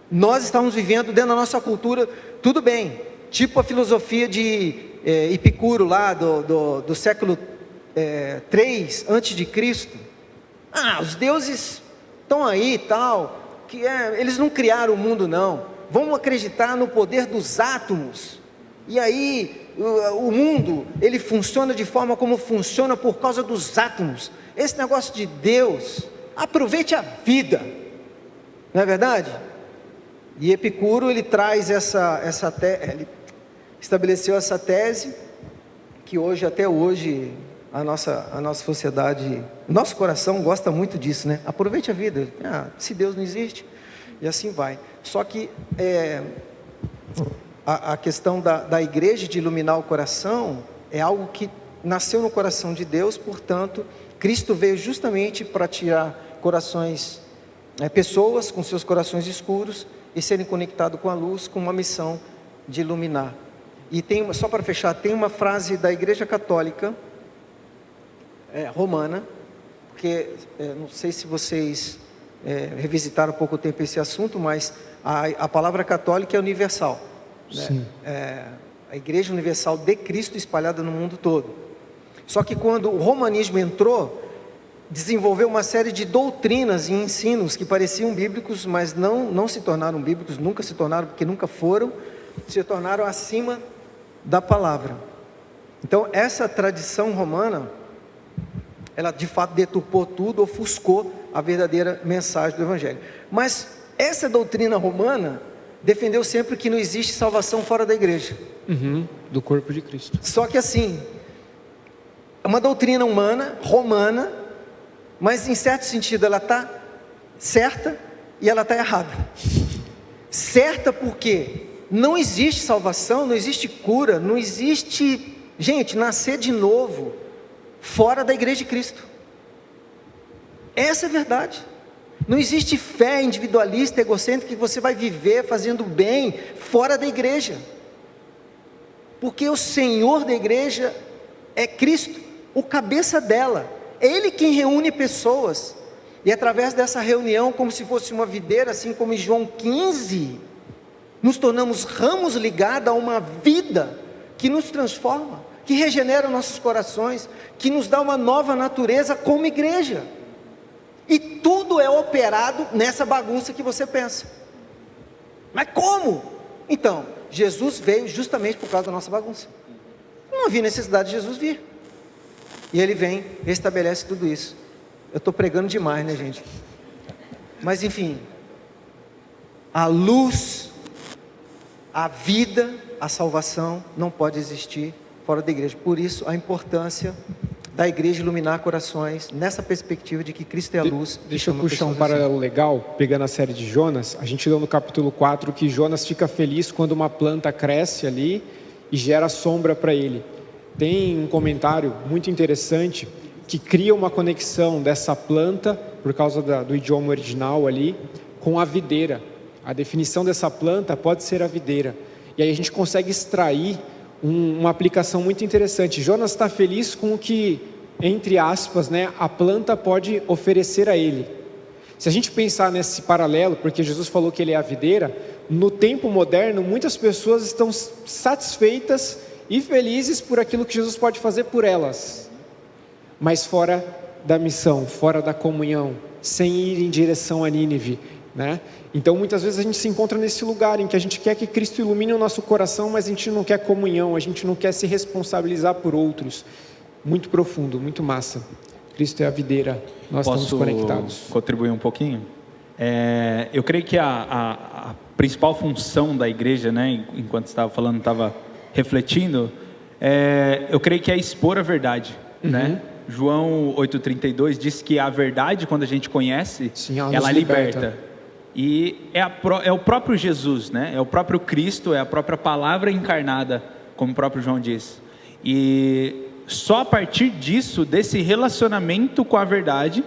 Speaker 4: Nós estávamos vivendo dentro da nossa cultura, tudo bem, tipo a filosofia de Epicuro lá do século 3 antes de Cristo. Os deuses estão aí e tal, eles não criaram o mundo não, vamos acreditar no poder dos átomos, e aí o mundo, ele funciona de forma como funciona por causa dos átomos. Esse negócio de Deus, aproveite a vida, não é verdade? E Epicuro, ele traz ele estabeleceu essa tese, que hoje, até hoje, a nossa sociedade, nosso coração gosta muito disso, né? Aproveite a vida, se Deus não existe, e assim vai. Só que a questão da igreja de iluminar o coração é algo que nasceu no coração de Deus, portanto, Cristo veio justamente para tirar corações, pessoas com seus corações escuros e serem conectados com a luz, com uma missão de iluminar. E só para fechar, tem uma frase da Igreja Católica Romana, porque não sei se vocês revisitaram há pouco tempo esse assunto, mas a palavra católica é universal.
Speaker 2: Sim.
Speaker 4: A Igreja Universal de Cristo espalhada no mundo todo. Só que quando o romanismo entrou, desenvolveu uma série de doutrinas e ensinos que pareciam bíblicos, mas não se tornaram bíblicos, nunca se tornaram, porque nunca foram, se tornaram acima da palavra. Então essa tradição romana, ela de fato deturpou tudo, ofuscou a verdadeira mensagem do Evangelho. Mas essa doutrina romana defendeu sempre que não existe salvação fora da igreja.
Speaker 2: Do corpo de Cristo.
Speaker 4: Só que assim, é uma doutrina humana, romana, mas em certo sentido ela está certa e ela está errada. Certa porque não existe salvação, não existe cura, não existe, gente, nascer de novo fora da igreja de Cristo. Essa é a verdade. Não existe fé individualista, egocêntrica, que você vai viver fazendo bem fora da igreja. Porque o Senhor da igreja é Cristo, o cabeça dela. Ele quem reúne pessoas. E através dessa reunião, como se fosse uma videira, assim como em João 15, nos tornamos ramos ligados a uma vida que nos transforma, que regenera nossos corações, que nos dá uma nova natureza como igreja. E tudo é operado nessa bagunça que você pensa. Mas como? Então, Jesus veio justamente por causa da nossa bagunça. Não havia necessidade de Jesus vir. E Ele vem e estabelece tudo isso. Eu estou pregando demais, né, gente? Mas enfim, a luz, a vida, a salvação não pode existir fora da igreja. Por isso a importância da igreja iluminar corações, nessa perspectiva de que Cristo é a luz.
Speaker 2: Deixa eu puxar um paralelo legal, pegando a série de Jonas. A gente leu no capítulo 4 que Jonas fica feliz quando uma planta cresce ali e gera sombra para ele. Tem um comentário muito interessante que cria uma conexão dessa planta, por causa do idioma original ali, com a videira. A definição dessa planta pode ser a videira. E aí a gente consegue extrair uma aplicação muito interessante. Jonas está feliz com o que, entre aspas, né, a planta pode oferecer a ele. Se a gente pensar nesse paralelo, porque Jesus falou que ele é a videira, no tempo moderno, muitas pessoas estão satisfeitas e felizes por aquilo que Jesus pode fazer por elas, mas fora da missão, fora da comunhão, sem ir em direção a Nínive, né? Então muitas vezes a gente se encontra nesse lugar em que a gente quer que Cristo ilumine o nosso coração, mas a gente não quer comunhão, a gente não quer se responsabilizar por outros. Muito profundo, muito massa. Cristo é a videira, nós estamos conectados.
Speaker 5: Posso contribuir um pouquinho? Eu creio que a principal função da igreja, né, enquanto estava falando, estava refletindo, eu creio que é expor a verdade, né? João 8,32 diz que a verdade, quando a gente conhece, sim, ela liberta. E é o próprio Jesus, né? É o próprio Cristo, é a própria palavra encarnada, como o próprio João diz. E só a partir disso, desse relacionamento com a verdade,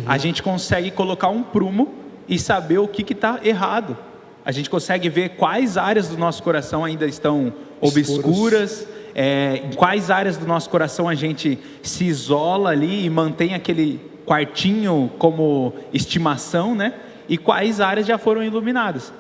Speaker 5: a gente consegue colocar um prumo e saber o que está errado. A gente consegue ver quais áreas do nosso coração ainda estão obscuras, em quais áreas do nosso coração a gente se isola ali e mantém aquele quartinho como estimação, né? E quais áreas já foram iluminadas.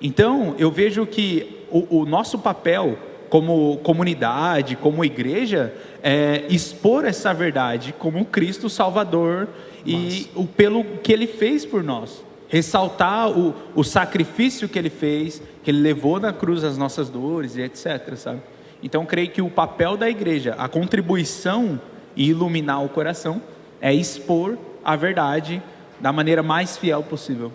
Speaker 5: Então, eu vejo que o nosso papel como comunidade, como igreja, é expor essa verdade como Cristo Salvador e pelo que Ele fez por nós. Ressaltar o sacrifício que Ele fez, que Ele levou na cruz as nossas dores e etc, sabe? Então, creio que o papel da igreja, a contribuição e iluminar o coração, é expor a verdade da maneira mais fiel possível.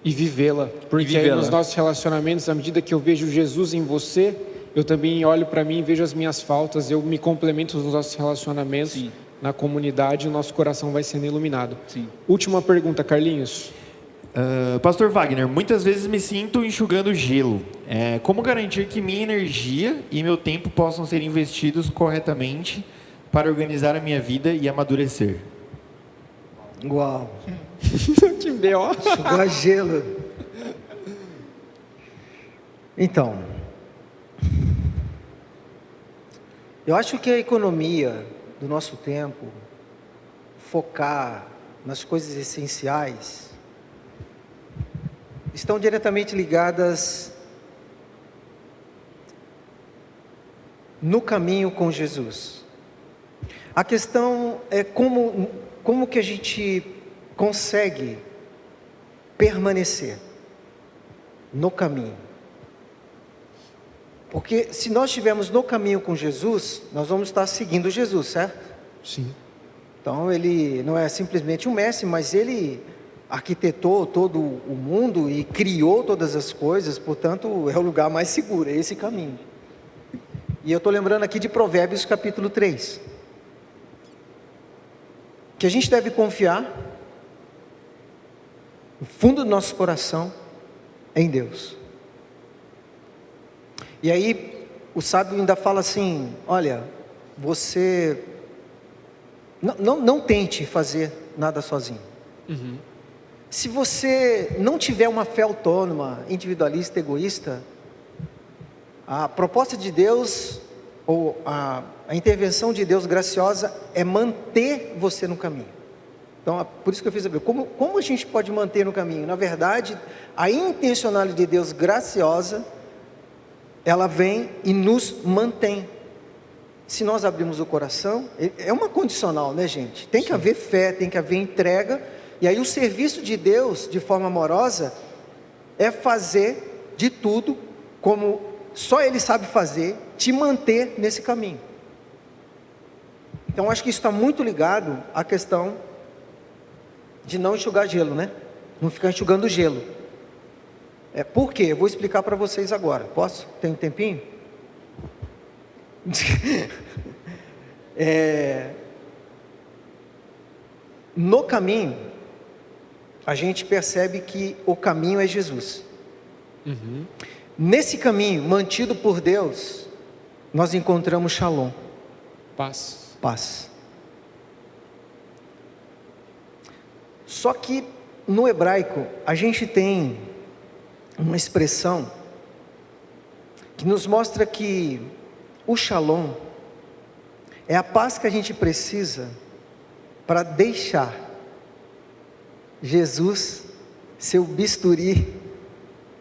Speaker 2: E vivê-la. Porque aí nos nossos relacionamentos, à medida que eu vejo Jesus em você, eu também olho para mim e vejo as minhas faltas, eu me complemento nos nossos relacionamentos, sim, na comunidade, o nosso coração vai sendo iluminado. Sim. Última pergunta, Carlinhos.
Speaker 1: Pastor Wagner, muitas vezes me sinto enxugando gelo. Como garantir que minha energia e meu tempo possam ser investidos corretamente para organizar a minha vida e amadurecer?
Speaker 4: Uau!
Speaker 2: Que B.O.
Speaker 4: Enxugar gelo. Então, eu acho que a economia do nosso tempo, focar nas coisas essenciais, estão diretamente ligadas no caminho com Jesus. A questão é como que a gente consegue permanecer no caminho. Porque se nós estivermos no caminho com Jesus, nós vamos estar seguindo Jesus, certo?
Speaker 2: Sim.
Speaker 4: Então ele não é simplesmente um mestre, mas ele arquitetou todo o mundo e criou todas as coisas, portanto é o lugar mais seguro, é esse caminho. E eu estou lembrando aqui de Provérbios capítulo 3, que a gente deve confiar no fundo do nosso coração em Deus. E aí o sábio ainda fala assim: olha, você não tente fazer nada sozinho. Se você não tiver uma fé autônoma, individualista, egoísta, a proposta de Deus, ou a intervenção de Deus graciosa, é manter você no caminho. Então, por isso que eu fiz a pergunta: como a gente pode manter no caminho? Na verdade, a intencionalidade de Deus graciosa, ela vem e nos mantém. Se nós abrirmos o coração, é uma condicional, né, gente? Tem que haver fé, tem que haver entrega. E aí o serviço de Deus, de forma amorosa, é fazer de tudo como só Ele sabe fazer, te manter nesse caminho. Então acho que isso está muito ligado à questão de não enxugar gelo, né? Não ficar enxugando gelo. Por quê? Eu vou explicar para vocês agora. Posso? Tem um tempinho? No caminho, a gente percebe que o caminho é Jesus. Nesse caminho, mantido por Deus, nós encontramos Shalom,
Speaker 2: Paz.
Speaker 4: Paz. Só que no hebraico a gente tem uma expressão que nos mostra que o shalom é a paz que a gente precisa para deixar Jesus ser o bisturi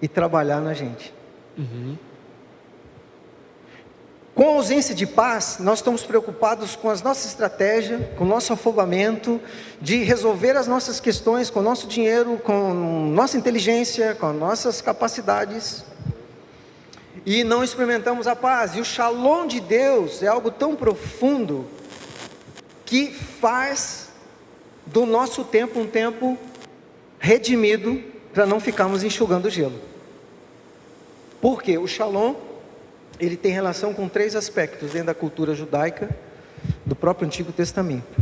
Speaker 4: e trabalhar na gente. Com a ausência de paz, nós estamos preocupados com as nossas estratégias, com o nosso afobamento, de resolver as nossas questões com o nosso dinheiro, com nossa inteligência, com as nossas capacidades, e não experimentamos a paz. E o shalom de Deus é algo tão profundo, que faz do nosso tempo um tempo redimido, para não ficarmos enxugando gelo. Porque o shalom, ele tem relação com 3 aspectos dentro da cultura judaica do próprio Antigo Testamento,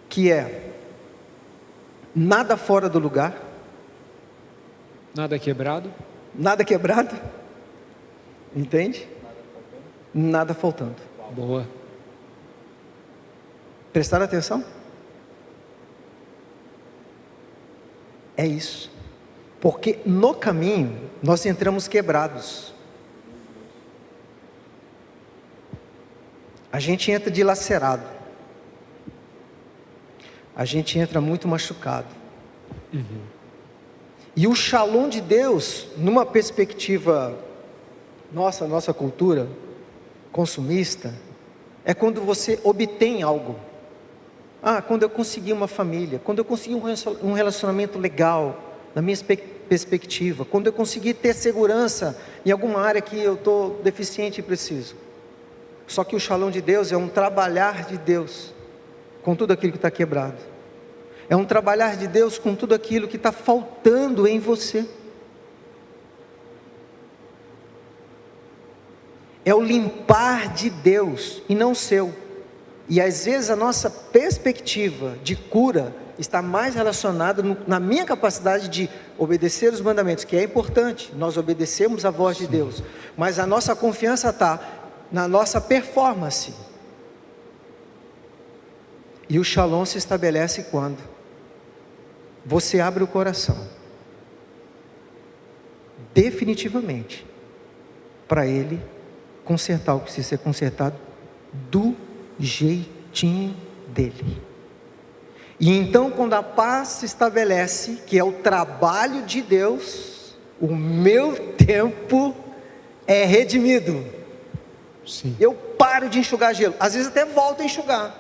Speaker 4: que é nada fora do lugar,
Speaker 2: Nada quebrado.
Speaker 4: entende? Nada faltando.
Speaker 2: Boa.
Speaker 4: Prestaram atenção? É isso. Porque no caminho nós entramos quebrados. A gente entra dilacerado. A gente entra muito machucado. E o shalom de Deus, numa perspectiva nossa cultura consumista, é quando você obtém algo. Quando eu consegui uma família, quando eu consegui um relacionamento legal, na minha perspectiva, quando eu consegui ter segurança em alguma área que eu estou deficiente e preciso. Só que o shalom de Deus é um trabalhar de Deus com tudo aquilo que está quebrado. É um trabalhar de Deus com tudo aquilo que está faltando em você. É o limpar de Deus e não seu. E às vezes a nossa perspectiva de cura está mais relacionada na minha capacidade de obedecer os mandamentos, que é importante, nós obedecemos a voz de Deus, mas a nossa confiança está na nossa performance. E o shalom se estabelece quando você abre o coração, definitivamente, para Ele consertar o que precisa ser consertado, do jeitinho dele. E então, quando a paz se estabelece, que é o trabalho de Deus, o meu tempo é redimido.
Speaker 2: Sim.
Speaker 4: Eu paro de enxugar gelo, às vezes até volto a enxugar,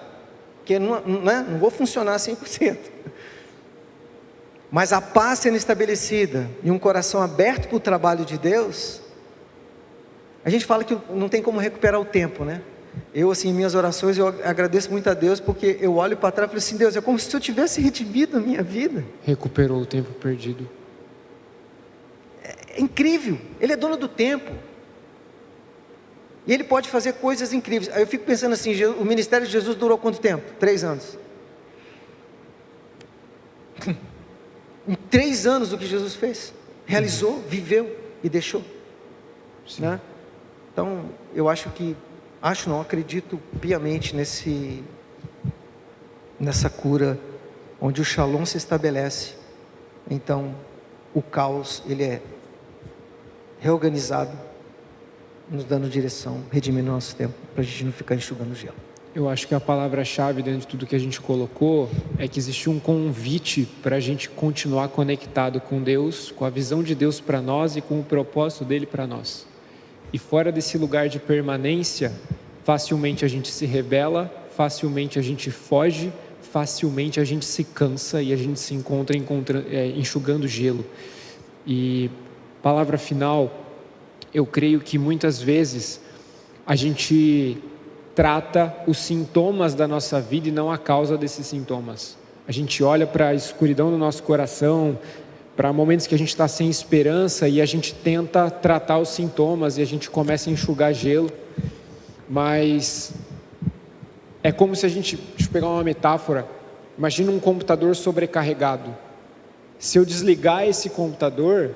Speaker 4: porque não vou funcionar 100%. Mas a paz sendo estabelecida e um coração aberto para o trabalho de Deus, a gente fala que não tem como recuperar o tempo, né? Eu, assim, em minhas orações, eu agradeço muito a Deus, porque eu olho para trás e falo assim, Deus, é como se eu tivesse redimido a minha vida.
Speaker 2: Recuperou o tempo perdido.
Speaker 4: É incrível, Ele é dono do tempo. E Ele pode fazer coisas incríveis. Aí eu fico pensando assim, o ministério de Jesus durou quanto tempo? 3 anos. Em 3 anos o que Jesus fez? Realizou, viveu e deixou. Né? Então, eu acredito piamente nessa cura, onde o shalom se estabelece. Então, o caos, ele é reorganizado, nos dando direção, redimindo nosso tempo, para a gente não ficar enxugando gelo.
Speaker 2: Eu acho que a palavra-chave dentro de tudo que a gente colocou é que existe um convite para a gente continuar conectado com Deus, com a visão de Deus para nós e com o propósito dele para nós. E fora desse lugar de permanência, facilmente a gente se rebela, facilmente a gente foge, facilmente a gente se cansa e a gente se encontra enxugando gelo. E palavra final, eu creio que muitas vezes a gente trata os sintomas da nossa vida e não a causa desses sintomas. A gente olha para a escuridão do nosso coração, para momentos que a gente está sem esperança e a gente tenta tratar os sintomas e a gente começa a enxugar gelo, mas é como se deixa eu pegar uma metáfora, imagina um computador sobrecarregado. Se eu desligar esse computador,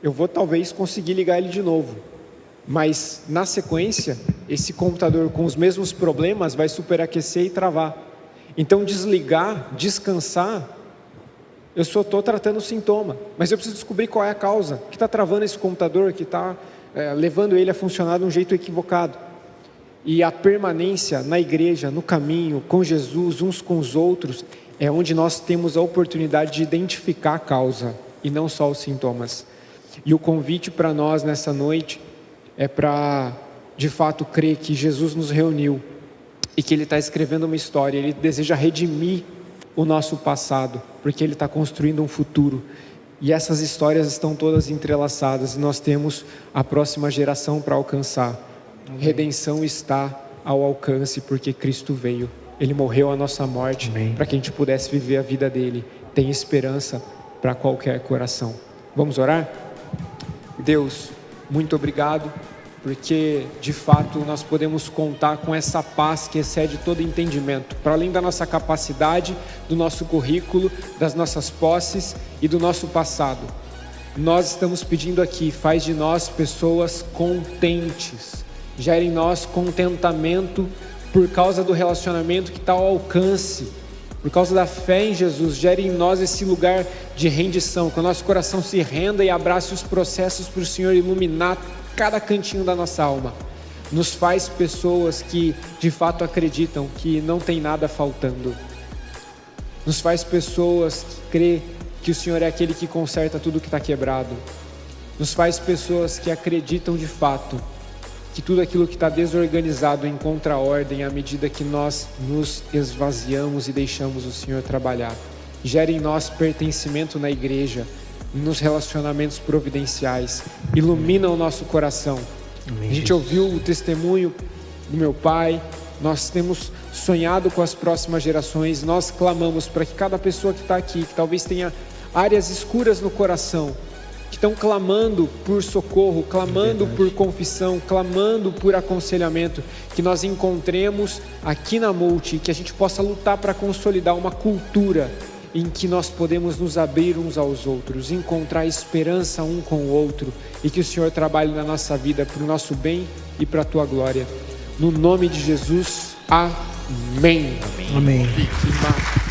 Speaker 2: eu vou talvez conseguir ligar ele de novo, Mas, na sequência, esse computador com os mesmos problemas vai superaquecer e travar. Então, desligar, descansar, eu só estou tratando o sintoma, mas eu preciso descobrir qual é a causa que está travando esse computador, que está levando ele a funcionar de um jeito equivocado. E a permanência na igreja, no caminho, com Jesus, uns com os outros, é onde nós temos a oportunidade de identificar a causa e não só os sintomas. E o convite para nós nessa noite é para, de fato, crer que Jesus nos reuniu e que Ele está escrevendo uma história, Ele deseja redimir o nosso passado, porque Ele está construindo um futuro. E essas histórias estão todas entrelaçadas e nós temos a próxima geração para alcançar. Redenção está ao alcance porque Cristo veio. Ele morreu a nossa morte para que a gente pudesse viver a vida dele. Tem esperança para qualquer coração. Vamos orar? Deus, muito obrigado, porque de fato nós podemos contar com essa paz que excede todo entendimento, para além da nossa capacidade, do nosso currículo, das nossas posses e do nosso passado. Nós estamos pedindo aqui, faz de nós pessoas contentes, gera em nós contentamento por causa do relacionamento que está ao alcance, por causa da fé em Jesus, gere em nós esse lugar de rendição, que o nosso coração se renda e abrace os processos para o Senhor iluminar cada cantinho da nossa alma. Nos faz pessoas que de fato acreditam que não tem nada faltando. Nos faz pessoas que crê que o Senhor é aquele que conserta tudo que está quebrado. Nos faz pessoas que acreditam de fato que tudo aquilo que está desorganizado encontra ordem à medida que nós nos esvaziamos e deixamos o Senhor trabalhar. Gere em nós pertencimento na igreja, nos relacionamentos providenciais, ilumina o nosso coração. A gente ouviu o testemunho do meu pai, nós temos sonhado com as próximas gerações, nós clamamos para que cada pessoa que está aqui, que talvez tenha áreas escuras no coração, que estão clamando por socorro, clamando por confissão, clamando por aconselhamento, que nós encontremos aqui na Multi, que a gente possa lutar para consolidar uma cultura em que nós podemos nos abrir uns aos outros, encontrar esperança um com o outro, e que o Senhor trabalhe na nossa vida para o nosso bem e para a Tua glória. No nome de Jesus, amém.
Speaker 4: Amém.
Speaker 2: Que